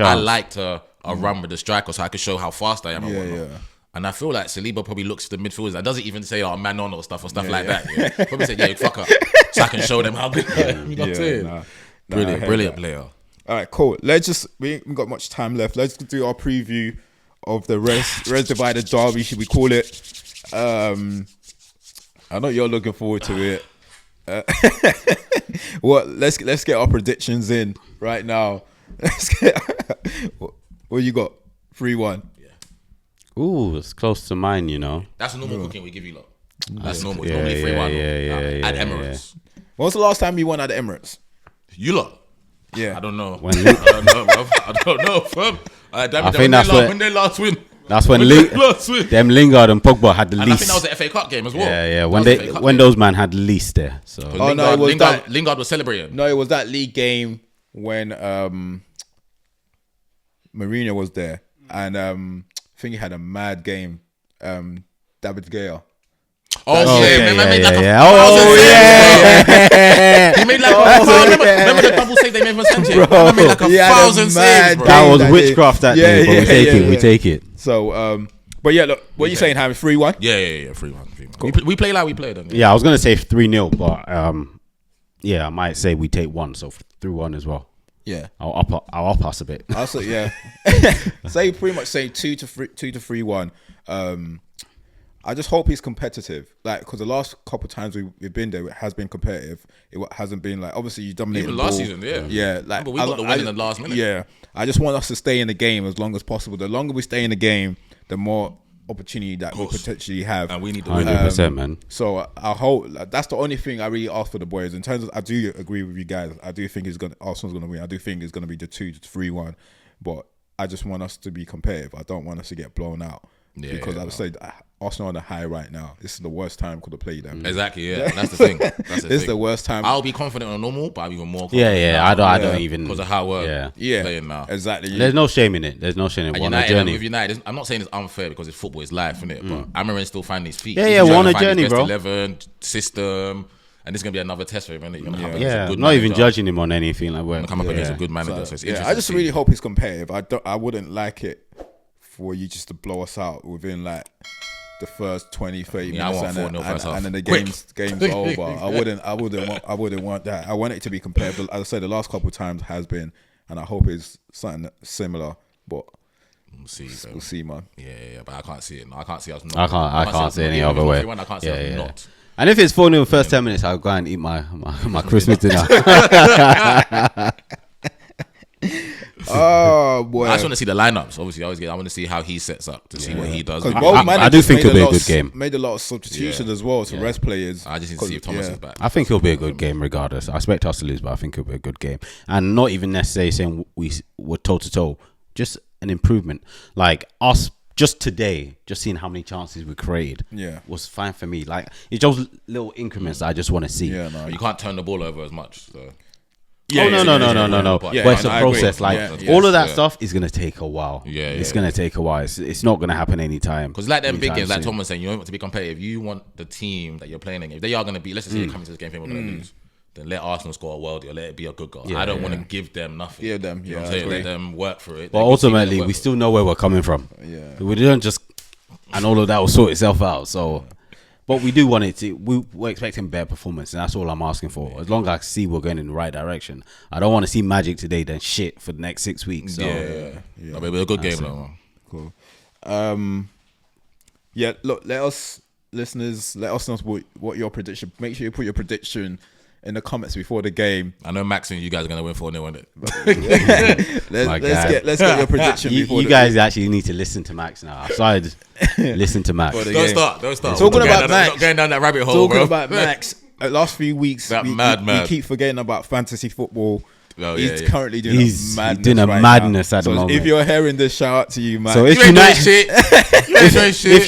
I liked a run with the striker so I could show how fast I am and whatnot. And I feel like Saliba probably looks at the midfielders and doesn't even say, man on or stuff like that. Yeah. Probably say, fuck up. So I can show them how good I am. You know what I'm saying? Brilliant player. All right, cool. We ain't got much time left. Let's do our preview of the Res Divided Derby, should we call it. I know you're looking forward to it. Let's get our predictions in right now. What you got? 3-1. Ooh, it's close to mine, you know. That's normal cooking we give you lot. That's normal. It's normally 3-1. At Emirates. When was the last time you won at the Emirates? You lot. Yeah. I don't know. When I don't know, bro. I don't know, fam. I think that's when they last win. That's when last win. them Lingard and Pogba had the And least. I think that was the FA Cup game as well. Yeah. That When those man had the least there. So Oh, no, it was that- Lingard was celebrating. No, it was that league game when Mourinho was there, and I think he had a mad game. David Gea. Oh, yeah. Man made like a yeah. thousand saves, yeah. bro. He made like a thousand. Remember the double save they made from Sanchez? Man made like a He had a thousand mad saves, bro. That game was that witchcraft that day, but we take it. We take it. So, but yeah, look, what are you saying, Harry? 3-1? Yeah. 3-1. Cool. We play like we played. Then. Yeah, I was gonna say 3-0, but yeah, I might say we take one, so 3-1 as well. Yeah. I'll up us a bit. Also, yeah. Say pretty much say 2 to 3-1. I just hope he's competitive, like, because the last couple of times we've been there, it has been competitive. It hasn't been like, obviously you dominated Even the last ball. season, yeah. Yeah, like, But we got the win in the last minute. Yeah, I just want us to stay in the game as long as possible. The longer we stay in the game, the more opportunity that we potentially have. And we need to win. 100%, man. So I hope that's the only thing I really ask for the boys. In terms of, I do agree with you guys. I do think Arsenal's gonna win. I do think it's gonna be the 2-3-1. But I just want us to be competitive. I don't want us to get blown out. Yeah, because yeah, I would say Arsenal on the high right now. This is the worst time to play them. Exactly, yeah. That's the thing. This is the worst time. I'll be confident on normal, but I'm even more confident. Yeah. I don't even because of how we're Yeah, playing now. exactly. There's no shame in it. There's no shame in And one United, journey. with United, I'm not saying it's unfair because it's football, it's life, isn't it? But Amarin still finding his feet. Yeah, He's yeah, trying we're on to a find his journey, best bro. 11 system, and this is gonna be another test for him, isn't it? You're gonna have Yeah, a good not even manager. judging him on anything. Like, Gonna come up against a good manager. So it's interesting. I just to really see. hope he's competitive. I wouldn't like it for you just to blow us out within like the first 20-30 Yeah, I minutes want 4-0 first half. and then the Quick. game's over. I wouldn't want that. I want it to be competitive. As I said, the last couple of times has been, and I hope it's something similar. But we'll see, man. Yeah, but I can't see it. No, I can't see us. Not. I can't see any other way. I can't see us not. And if it's 4-0 first 10 minutes, I'll go and eat my Christmas dinner. Oh boy! I just want to see the lineups. Obviously, I want to see how he sets up to see what he does. I do think it'll be a good game. Made a lot of substitutions as well to rest players. I just need to see if Thomas is back. I think it'll be a good game regardless. I expect us to lose, but I think it'll be a good game. And not even necessarily saying we're toe-to-toe. Just an improvement. Like us, just today, just seeing how many chances we created was fine for me. Like, it's just little increments that I just want to see. Yeah, no. You can't turn the ball over as much. So. No. But it's a process. Like, all of that stuff is gonna take a while. It's gonna take a while. It's not gonna happen anytime. Because like them big games, like Tom was saying, you want to be competitive. You want the team that you're playing against. If they are gonna be, let's just say they're coming to this game, we're gonna lose. Then let Arsenal score a worldie or let it be a good goal. I don't want to give them nothing. Give them, you know what I'm saying? Let them work for it. But ultimately, we still know where we're coming from. Yeah, we didn't just, and all of that will sort itself out. So. But we do want it to. We're expecting better performance, and that's all I'm asking for. As long as I see we're going in the right direction, I don't want to see magic today, then shit for the next 6 weeks. So. Yeah. But it's a good game, though. Cool. Yeah. Look, listeners, let us know what your prediction. Make sure you put your prediction in the comments before the game. I know Max and you guys are gonna win 4-0, isn't it? Let's get your prediction. You guys actually need to listen to Max now. Aside, listen to Max. Don't start. Talking about Max, not going down that rabbit hole. Talking about Max. Last few weeks, we keep forgetting about fantasy football. He's currently doing a madness at the moment. If you're hearing this, shout out to you, man. So if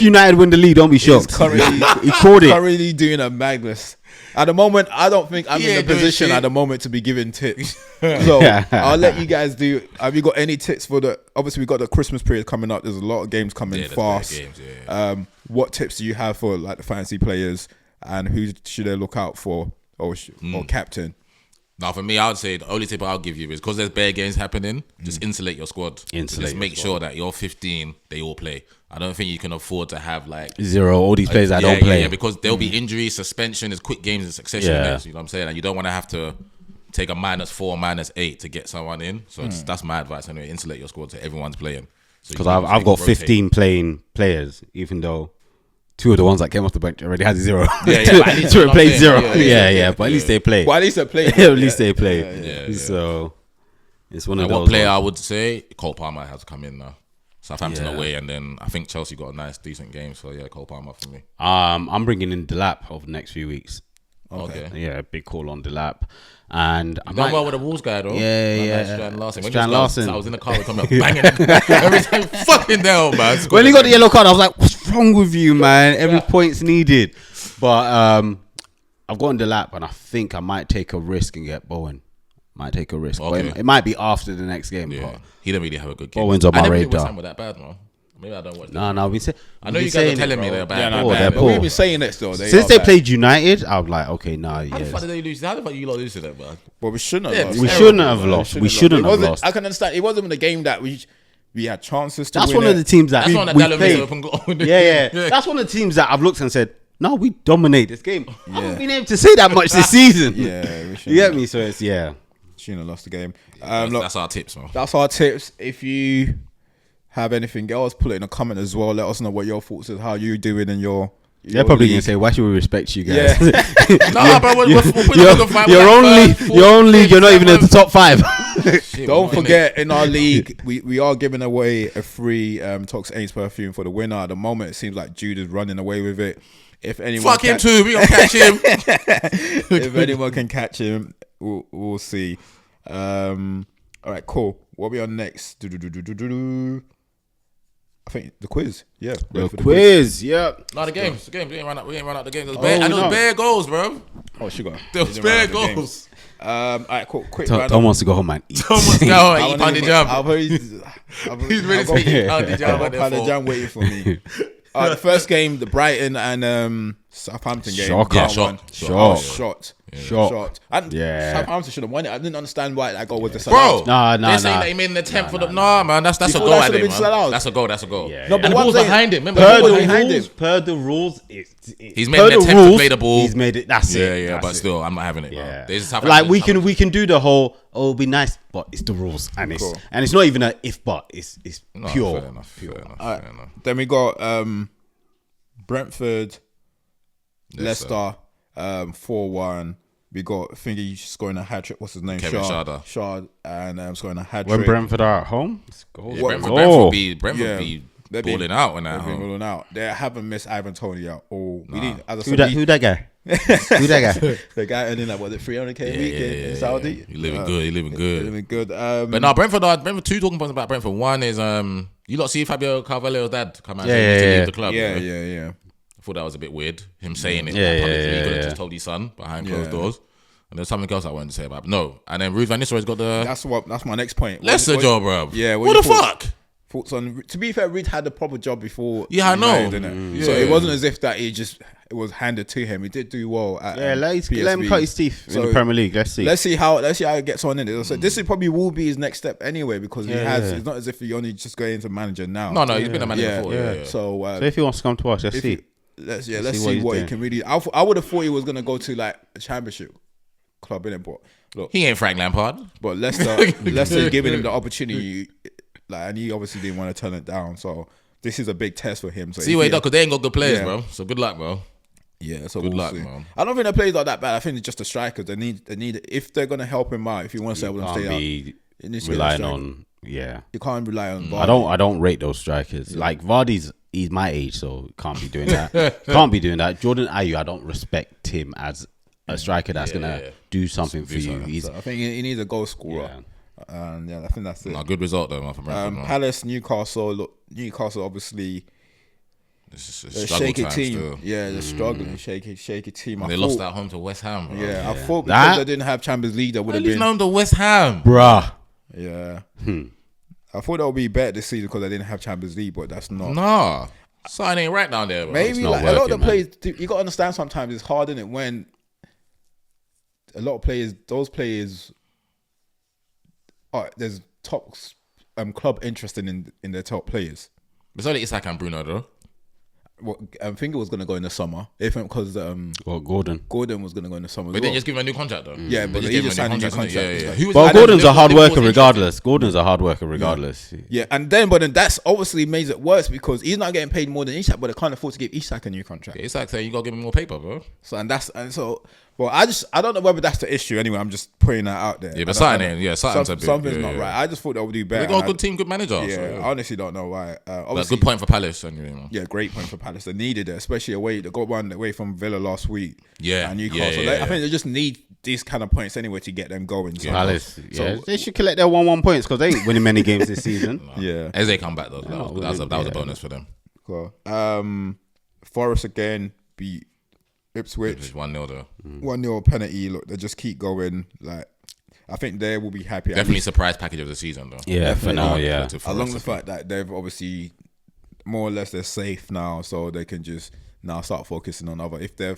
United win the league, don't be shocked. He called it. Currently doing a madness. At the moment, I don't think I'm in a position at the moment to be giving tips. So I'll let you guys do. Have you got any tips for the? Obviously, we got the Christmas period coming up. There's a lot of games coming fast. What tips do you have for like the fantasy players, and who should they look out for, or captain? Now, for me, I would say the only tip I'll give you is because there's bare games happening, just insulate your squad. Just make sure that you're 15, they all play. I don't think you can afford to have like 0, all these players that don't play. Yeah, because there'll be injuries, suspension, there's quick games in succession. You know what I'm saying? And you don't want to have to take a -4, -8 to get someone in. So that's my advice anyway. Insulate your squad so everyone's playing. Because I've got 15 playing players, even though 2 of the ones that came off the bench already had 0. Two played 0. But at least they play. Well, at least they play. At least they play. So it's one of those. What player I would say, Cole Palmer has to come in now. Southampton away, and then I think Chelsea got a nice, decent game. So Cole Palmer for me. I'm bringing in Delap over the next few weeks. Okay. Yeah, big call on Delap. And I done well with the Wolves guy though. Yeah. Strand Larson. Strand Larson. I was in the car with him banging every time. Fucking hell, man. When he got the yellow card, I was like, "What's wrong with you, man? Every point's needed." But I've gotten Delap, and I think I might take a risk and get Bowen. Might take a risk. Okay. But it might be after the next game. Yeah. But he didn't really have a good game. Bowen's on my I never radar. knew West Ham were that bad, man. Maybe I don't watch them. No, I know you guys are telling me they're bad. they're poor. We've been saying it still. Since they played United, I was like, okay, How the fuck did they lose? How the fuck you lot lose to them, man? Well, we shouldn't Yeah, have lost. we terrible, shouldn't bro. have lost. We It shouldn't have wasn't- lost. I can understand. It wasn't the game that we had chances to That's win one of the it. teams that That's one that we Dallo missed played. open goal. Yeah. That's one of the teams that I've looked and said, no, we dominate this game. I haven't been able to say that much this season. Yeah, we You shouldn't get me? So it's, shouldn't have lost the game. Look, That's our tips, man. that's our tips. If you have anything else, put it in a comment as well. Let us know what your thoughts is, how you doing in your. They're probably going to say, why should we respect you guys? Nah, bro, we'll put it in the fight. You're not even in the top 5. Don't forget, in our league, we are giving away a free Tox Ains perfume for the winner. At the moment, it seems like Jude is running away with it. If anyone Fuck him too. We gonna catch him. if anyone can catch him, we'll see. All right, cool. What are we on next? I think the quiz. Yeah, The ready for quiz, yeah. No, the games. We ain't run out the game. There was no. bare goals, bro. Oh, sugar. There was bare goals. All right, cool. Quick. Tom wants to go home and eat. Thomas, go eat pounded jam. He's ready to eat pounded jam. Pounded jam waiting for me. All right, the first game, the Brighton and Southampton game. Shocker. Yeah, Shot. And Yeah. Southampton should have won it. I didn't understand why that goal was Bro, disallowed. they're saying that he made in the 10th for the. Nah, man, that's a You thought goal. that I should have think, been man. disallowed? That's a goal. Yeah, No, yeah. but the what I'm ball's saying- behind him. Remember, Per the the ball rules- was behind behind him. per the rules, He's made an attempt to play the ball. He's made it. That's Yeah, it. yeah, that's but it. still, I'm not having it. Yeah. There's Like we can do the whole it'll be nice, but it's the rules and it's Cool. and it's not even a if but it's pure. Fair enough. All right. Then we got Brentford, Leicester, 4-1. We got Thingy scoring a hat trick. What's his name? Kevin Shard, and scoring a hat When trick. Brentford are at home, it's goals. Yeah, Brentford Oh. be They've been- balling out when They've that been home. rolling out. They haven't missed Ivan Toney out. Oh, we didn't. As I Who said, that? Who that guy? Who that guy? the guy earning like what, 300k a week in Saudi. You living good. You living good. Living good. But no, Brentford 2 talking points about Brentford. One is you lot see Fabio Carvalho's dad come out and say he needs to leave the club. yeah, right? yeah. I thought that was a bit weird. Him saying it. Yeah, publicly. yeah, He could have yeah. just told his son behind closed Yeah. doors. And there's something else I wanted to say about. No, and then Ruud van Nistelrooy's got the That's my next point. Leicester job, bro. Yeah, What the fuck? Thoughts on? To be fair, Reed had a proper job before. Yeah, I know. United, didn't it? So it wasn't as if that it was handed to him. He did do well. At, Yeah, let him PSV. cut his teeth in So the Premier League. Let's see. Let's see how it gets on in it. So this is probably will be his next step anyway because he has. It's not as if he only just going into manager now. No, he's been a manager before. Yeah. So So if he wants to come to us, let's see. let's see see what he's what he doing. can really. I would have thought he was gonna go to like a championship club in it, but look, He ain't Frank Lampard. but Leicester giving him the opportunity, like, and he obviously didn't want to turn it down. So this is a big test for him. So See what he does because they ain't got good players, Yeah. bro. So good luck, bro. Yeah, so Good we'll luck, see. man. I don't think the players are that bad. I think it's just the strikers. They need if they're gonna help him out. If you want to say them Can't stay out, be it needs to get relying the striker. on. Yeah, You can't rely on. I don't rate those strikers. Like he's my age, so can't be doing that. Can't be doing that. Jordan Ayew, I don't respect him as a striker that's gonna do something for you. something. He's So I think he needs a goal scorer. And I think that's it. No, good result though, man. For Brentford, man. Palace, Newcastle. Look, Newcastle obviously It's a a struggle shaky time team. still. Yeah, they're struggling. Shaky team. They lost at home to West Ham. Bro. Yeah, I thought That- because they didn't have Champions League, that would At have least been. home to West Ham. bruh. Yeah. I thought that would be better this season because they didn't have Champions League, but that's not. Nah, something ain't right down there, bro. Maybe not like a lot of the working, players, you got to understand sometimes it's hard, isn't it? When a lot of players, those players, there's top club interested in their top players. It's only Isak and Bruno though. Well, I think it was going to go in the summer, if because Well, Gordon. Gordon was going to go in the summer. But as they well. just give him a new contract though. Yeah, but They he gave just him signed a new innit? contract. Yeah, It's yeah. like- Who was- Well, and Gordon's a Liverpool- hard Liverpool worker was regardless. Gordon's a hard worker regardless. Yeah, and then that's obviously makes it worse because he's not getting paid more than Isak, but they can't afford to give Isak a new contract. interested. Isak saying you gotta give him more paper, bro. So but Well, I don't know whether that's the issue. Anyway, I'm just putting that out there. Yeah, but something's not right. I just thought they would do better. They got a good team, good manager. Yeah, so, I honestly don't know why. That's Obviously, a good point for Palace. Anyway, man. yeah, great point for Palace. They needed it, especially away. They got one away from Villa last week. Yeah, and Newcastle. I think they just need these kind of points anyway to get them going. So, Palace, they should collect their 1-1 points because they ain't winning many games this season. Yeah, as they come back though, that was a bonus for them. Cool. Forest again beat Ipswich 1-0 though. 1-0 penalty. Look, they just keep going. Like, I think they will be happy. Definitely surprise package of the season though. Yeah, for now, yeah. Along the fact that they've obviously more or less they're safe now, so they can just now start focusing on other. If they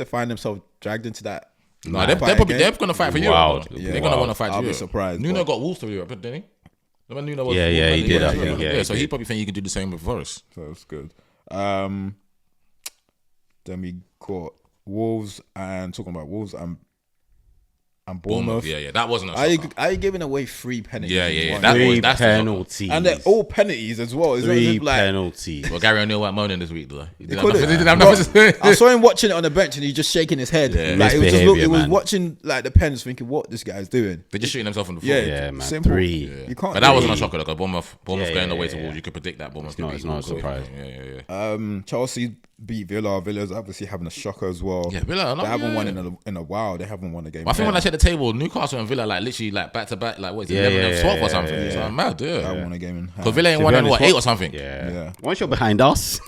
find themselves dragged into that, no, they're gonna fight for Europe. Yeah, they're gonna want to fight for I'll Europe. be surprised. Nuno got Wolves to Europe, didn't he? Remember Nuno was he did. I think, so he probably think he can do the same with Forest. So that's good. Then we got Wolves and talking about Wolves and Bournemouth. Yeah, that wasn't a shocker. Are you giving away 3 penalties? Yeah. That's penalties. And they're all penalties as well. It's not as 3 if, like, penalties. Well, Gary O'Neill went moaning this week though. He didn't couldn't. have nothing. I saw him watching it on the bench and he's just shaking his head. Yeah. Like, Misbehaviour, it was man. watching like the pens, thinking what this guy's doing. They're just shooting themselves in the foot. Yeah, man. simple. 3. You can't. But that wasn't a shocker though, because Bournemouth going away to yeah. Wolves. You could predict that Bournemouth. It's not a surprise. Yeah. Chelsea beat Villa. Villa's obviously having a shocker as well. Yeah, Villa. They haven't won in a while. They haven't won a game. I think when I checked the table, Newcastle and Villa like literally like back to back, like what is it, 11 and 12 or something. Yeah. So I'm mad, They yeah. haven't won a game in Because Villa ain't won in what, 8 or something. Yeah. Once you're behind us,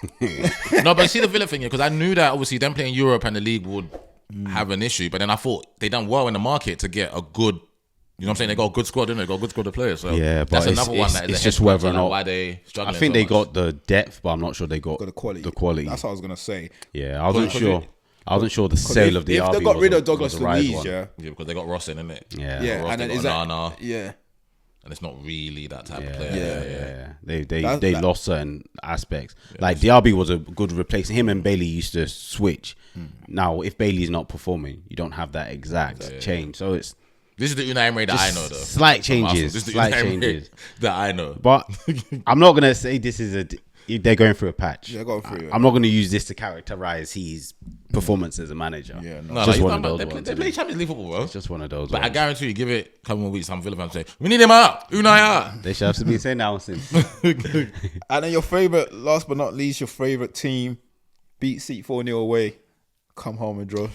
No, but see the Villa thing, because I knew that obviously them playing Europe and the league would have an issue, but then I thought they done well in the market to get a good. You know what I'm saying? They got a good squad, didn't they? Got a good squad of players. So yeah, but that's another one that is it's a just head whether or scratcher, not like why they I struggling. think so they much. got the depth, but I'm not sure they got the quality. The quality. That's what I was gonna say. Yeah, I wasn't sure. I wasn't sure the sale of the if RB they got rid of was Douglas a rise Luiz, one. yeah, because they got Ross in it. Yeah, yeah, Ross, and they then got is that Onana, yeah. and it's not really that type of Yeah. player. They lost certain aspects. Like Diaby was a good replacement. Him and Bailey used to switch. Now, if Bailey's not performing, you don't have that exact change. So it's This is the Unai Emery that I know, though. slight changes. This is the Slight Unai Emery changes. that I know. But I'm not gonna say this is they're going through a patch. They're going through it. I'm not going to use this to characterize his performance as a manager. Yeah, no. No, Just like, one of those ones. They play Champions League football, bro. It's just one of those But I ones. guarantee you, give it a couple more weeks, some Villa fans say, we need him out. Unai out. They should have to be saying that since. And then your favorite, last but not least, your favorite team beat Seat 4-0 away. Come home and draw.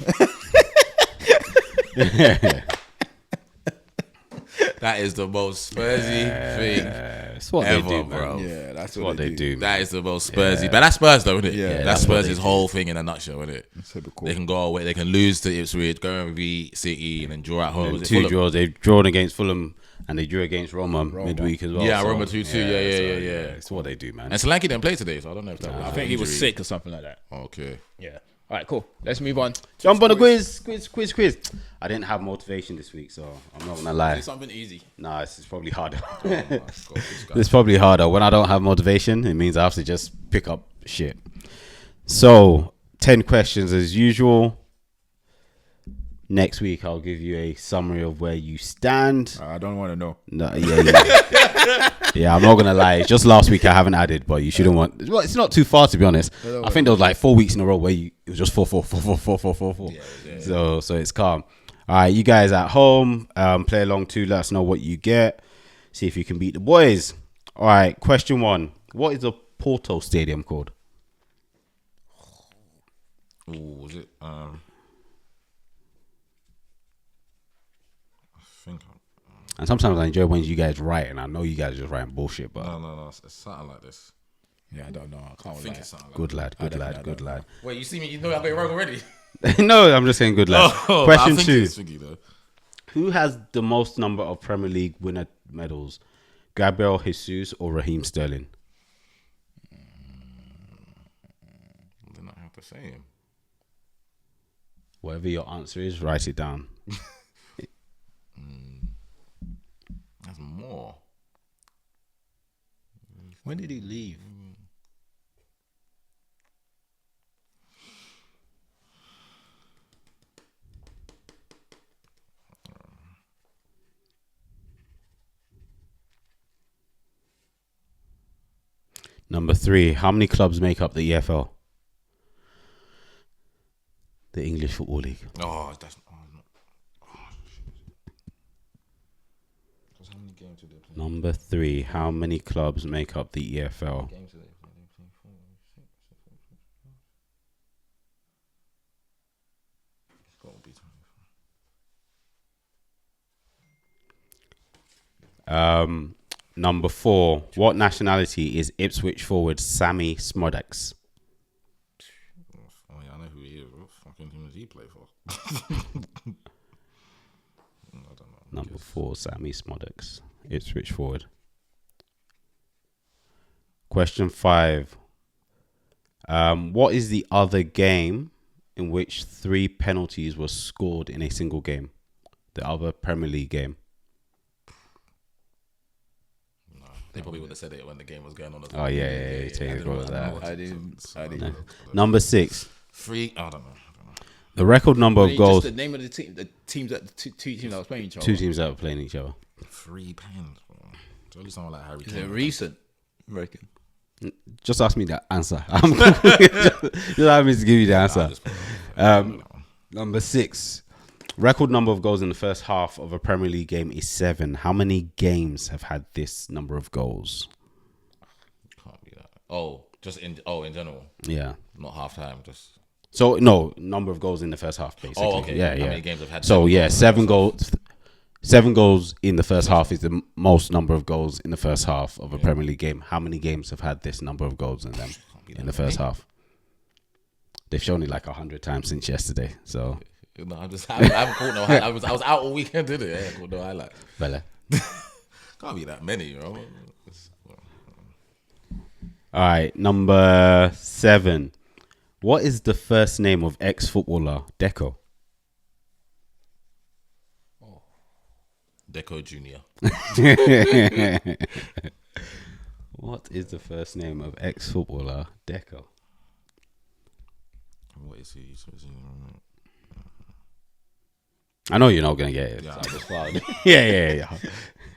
That is the most Spursy thing It's what ever, they do, bro. Yeah, that's What they do. That is the most Spursy. But that's Spurs, though, isn't it? Yeah, That's that's what Spurs' whole thing in a nutshell, isn't it? Typical. They can go away, they can lose to Ipswich, go and beat City, and then draw at home. Was it 2 Fulham? draws. They've drawn against Fulham and they drew against Roma midweek as well. Yeah, so, Roma 2-2. Yeah. It's what they do, man. And Solanke didn't play today, so I don't know if that was I think he was injury. sick or something like that. Okay. Yeah. All right, cool. Let's move on. Jump on the quiz. I didn't have motivation this week, so I'm not gonna lie. Do something easy. Nah, it's probably harder. Let's go, this guy. It's probably harder. When I don't have motivation, it means I have to just pick up shit. So, 10 questions as usual. Next week, I'll give you a summary of where you stand. I don't want to know. No, yeah, I'm not gonna lie. Just last week I haven't added, but you shouldn't want. Well, it's not too far to be honest. I think there was like 4 weeks in a row where it was just 4. So it's calm. All right, you guys at home, play along too. Let us know what you get. See if you can beat the boys. All right, question 1. What is the Porto Stadium called? Ooh, was it? I think. And sometimes I enjoy when you guys write, and I know you guys are just writing bullshit, but No. It's something like this. Yeah, I don't know. I can't I think lie. it's something like good lad. Wait, you see me? You know I got it wrong already. No, I'm just saying good lad. I Question think 2. it's Figgy, though. Who has the most number of Premier League winner medals? Gabriel Jesus or Raheem Sterling? Then I have to say him. Whatever your answer is, write it down. That's more. When did he leave? Number 3. How many clubs make up the EFL? The English Football League. Oh, that's. How many games do they play? Number 3. How many clubs make up the EFL? Games do they play? They play 4, 6, 7, 8. It's got to be 24. Number 4. What nationality is Ipswich forward Sammy Smodeks? Oh yeah, I know who he is. What fucking team does he play for? I don't know. Number 4, Sammy Smodeks, Ipswich forward. Question 5. What is the other game in which 3 penalties were scored in a single game? The other Premier League game. They probably would have said it when the game was going on. Oh yeah. Take a go with that. I didn't. Number 6. 3. I don't know. The record number of goals. Just the name of the team. The teams that two teams that was playing each other. 2 teams that were playing each other. 3 pens, bro. It's only someone like Harry Is Kane. it recent? I reckon. Just ask me that answer. Just allow me to give you the answer. Number 6. Record number of goals in the first half of a Premier League game is 7. How many games have had this number of goals? Can't be that. Oh, just in general, Yeah. not half time. Just So no number of goals in the first half, basically. oh, okay. Yeah, How yeah. many games have had? So 7 yeah, goals in the 7 first goals. 7 goals in the first half is the most number of goals in the first half of a Premier League game. How many games have had this number of goals in them in the first half? They've shown it like 100 times since yesterday. So No, I haven't caught no highlights. I was out all weekend, didn't it? I haven't caught no highlights. Bella. Can't be that many, you know. All right, number 7. What is the first name of ex-footballer Deco? Deco Junior. What is the first name of ex-footballer Deco? What is he? I know you're not gonna get it. Yeah. So I just followed. yeah.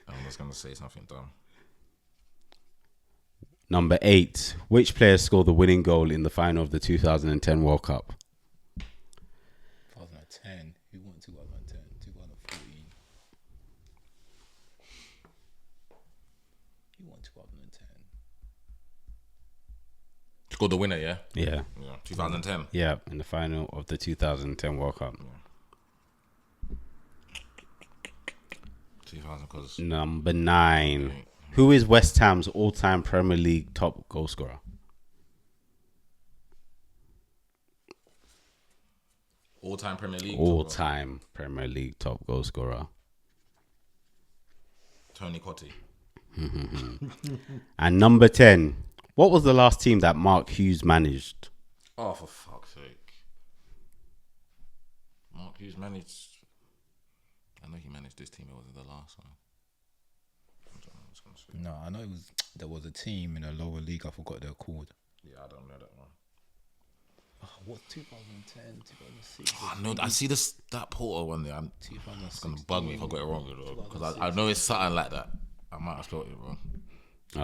I'm just gonna say something dumb. Number 8. Which player scored the winning goal in the final of the 2010 World Cup? 2010. Who won 2010? 2014. Who won 2010? Scored the winner, yeah. Yeah. 2010. Yeah, in the final of the 2010 World Cup. 2000, because Number 9. Who is West Ham's all-time Premier League top goal scorer? all-time Premier League. All-time Premier League top goal scorer. Tony Cottee. And number 10. What was the last team that Mark Hughes managed? Oh, for fuck's sake! Mark Hughes managed. I know he managed this team. It wasn't the last one. I don't know what I was gonna say. No, I know there was a team in a lower league. I forgot they're called. Yeah, I don't know that one. What 2010, 2006? I know. I see that Porter one there. It's gonna bug me if I got it wrong, because I know it's something like that. I might have spelled it wrong.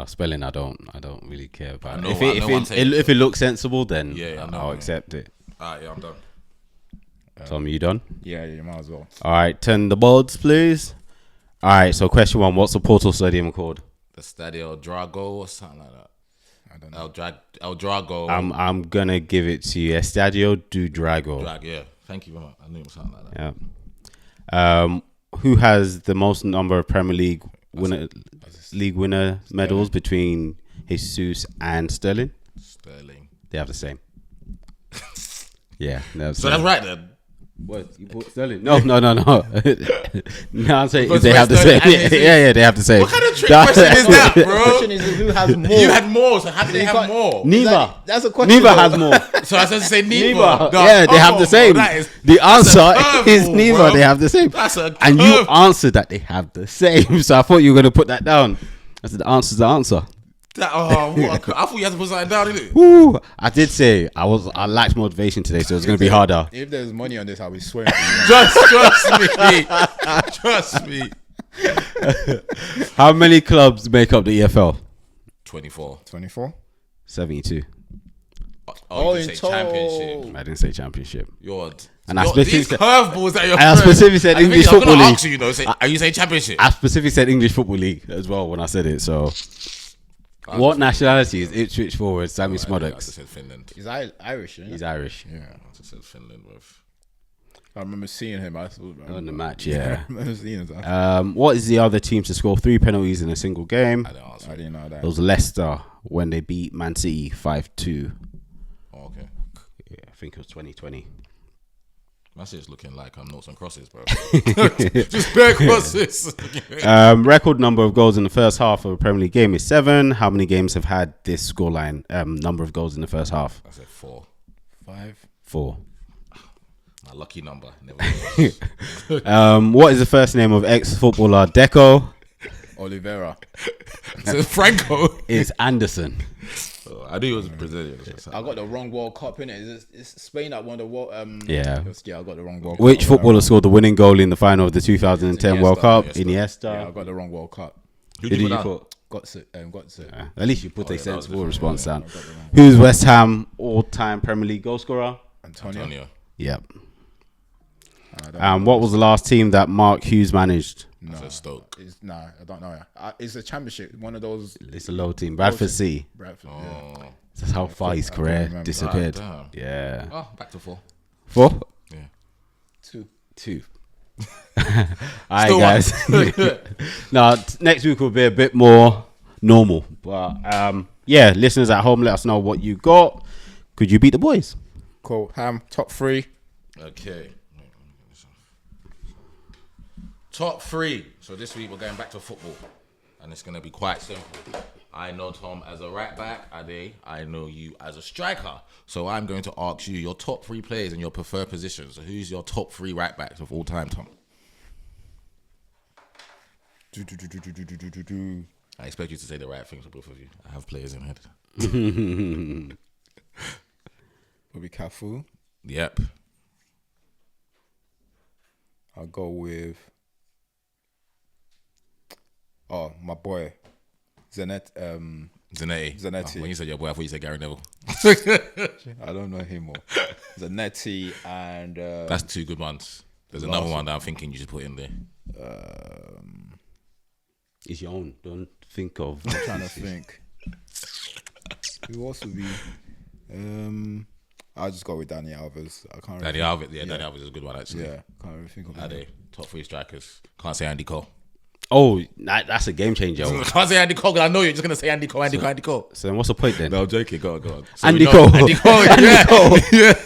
Spelling, I don't really care about. I know- If I know what I'm saying. if it looks sensible, then Yeah, I know, I'll yeah. accept it. Alright, yeah, I'm done. Tom, you done? Yeah, you might as well. All right, turn the boards, please. All right, so question 1: what's the Portal Stadium called? The Stadio Drago or something like that. I don't know. El Drago. I'm gonna give it to you. Estadio do Drago. Drag, yeah. Thank you very much. I knew it was something like that. Yeah. Who has the most number of Premier League winner medals between Jesus and Sterling? Sterling. They have the same. Yeah. So that's right then. What you put Sterling? No. No, I'm saying Because they have the same. Sterling and Jesus. Yeah, they have the same. What kind of trick question is that, The bro? question is who has more. You had more, so how do they have more? Neither. That's a question. Neither has more. So I was supposed to say neither. Neither. No. Yeah, they have the same. Bro, that is, The answer curveball, is neither. bro. They have the same. That's a And you curve. answered that they have the same. So I thought you were going to put that down. I said the answer's the answer. I thought you had to put something down, didn't it? Woo! I did say I lacked motivation today, so it's going to be harder. If there's money on this, I'll be swearing. Trust me. How many clubs make up the EFL? 24. 24. 72. Oh, you say championship. I didn't say championship. And I these specifically curveveballs that you're I specifically said English Football I'm gonna League. ask you, are you saying championship? I specifically said English Football League as well when I said it. So, what nationality is Ipswich forward Sammy I Smodux? just said Finland. He's Irish, isn't he? He's Irish. Yeah, I just said Finland with. I remember seeing him. On the match, yeah. I remember seeing him. What is the other team to score 3 penalties in a single game? I didn't know that. It was Leicester when they beat Man City 5-2. Oh, okay. Yeah, I think it was 2020. Man City's looking like noughts and crosses, bro. Just bare crosses. Record number of goals in the first half of a Premier League game is 7. How many games have had this scoreline number of goals in the first half? I said 4. 5. 4. My lucky number. Never what is the first name of ex-footballer Deco? Oliveira. So Franco. It's Anderson. I knew he was Brazilian. I got the wrong World Cup in it. Is Spain that won the World? Yeah. I got the wrong World Cup. Which footballer scored the winning goal in the final of the 2010 World Cup? Iniesta. Yeah, I got the wrong World Cup. Who did you put? Got it. At least you put a sensible response down. Who's West Ham all-time Premier League goal scorer? Antonio. Yep. What was the last team that Mark Hughes managed? No. Stoke. I don't know. It's a championship. One of those. It's a low team. Bradford City. Bradford. Oh. Yeah. That's how far his career disappeared. Yeah. Oh, back to 4. 4? Yeah. 2. Alright, guys. Now, next week will be a bit more normal. But yeah, listeners at home, let us know what you got. Could you beat the boys? Cool. Ham, top 3. Okay. Top 3. So this week we're going back to football, and it's going to be quite simple. I know Tom as a right back, Ade. I know you as a striker. So I'm going to ask you your top 3 players and your preferred positions. So who's your top 3 right backs of all time, Tom? I expect you to say the right things for both of you. I have players in head. Probably Cafu. Yep. I'll go with my boy Zanetti. Oh, when you said your boy, I thought you said Gary Neville. I don't know him more. Zanetti and that's 2 good ones. There's another one that I'm thinking you should put in there. It's your own. Don't think of. I'm trying to think. Who else would be? I'll just go with Danny Alves. I can't. Danny Alves, Danny Alves is a good one actually. Yeah, can't really think of it. Top 3 strikers. Can't say Andy Cole. Oh, that's a game changer. Can't say Andy Cole because I know you're just gonna say Andy Cole. So then what's the point then? No, I'm joking. Go on. So Andy Cole. Andy Cole.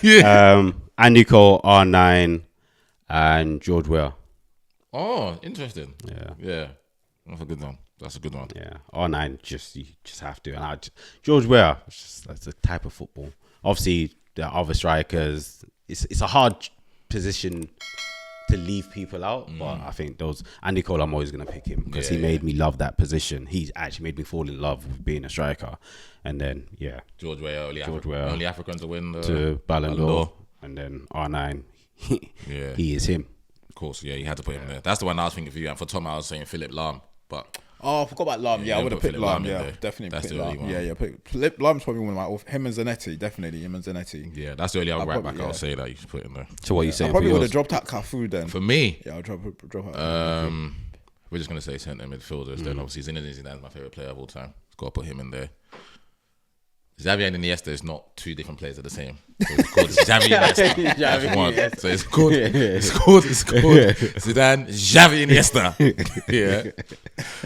Yeah. Andy Cole, R9, and George Weah. Oh, interesting. Yeah. That's a good one. Yeah, R9 you just have to. And George Weah, that's a type of football. Obviously, there are other strikers. It's a hard position to leave people out, but I think Andy Cole, I'm always gonna pick him because he made me love that position. He's actually made me fall in love with being a striker. And then George Weah, only African to win to Ballon d'Or, and then R9. He is him. Of course, you had to put him there. That's the one I was thinking for you. And for Tom, I was saying Philip Lahm, but. Oh, I forgot about Lahm. Yeah, I would have picked Lahm. Yeah, definitely picked Lahm. Yeah. Laham's probably one of him and Zanetti. Definitely him and Zanetti. Yeah, that's the only other right back I'll say that you should put in there. So what are you saying? I probably would have dropped out Cafu then. For me, yeah, I'll drop out. We're just gonna say centre midfielders. Then obviously Zinedine Zidane's my favorite player of all time. Got to put him in there. Xavi and Iniesta is not 2 different players are the same. So it's called Xavi Iniesta. That's one. So it's called Zidane, Xavi Iniesta. Yeah.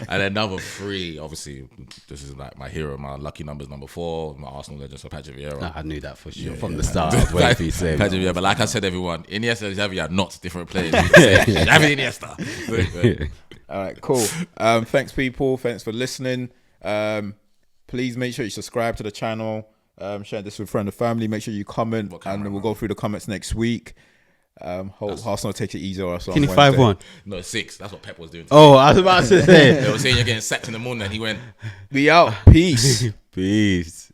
And then number 3, obviously, this is like my hero, my lucky numbers number 4, my Arsenal legend, so Patrick Vieira. I knew that for sure from the start. I was waiting for you to say Patrick Vieira, but like I said, everyone, Iniesta and Xavi are not different players. Xavi Iniesta. All right, cool. Thanks, people. Thanks for listening. Please make sure you subscribe to the channel. Share this with friends and family. Make sure you comment, and we'll go through the comments next week. Hope Arsenal take it easy or something. Can you 5-1? No, 6. That's what Pep was doing. Oh, I was about to say. They were saying you're getting sacked in the morning, and he went, "We out. Peace." Peace.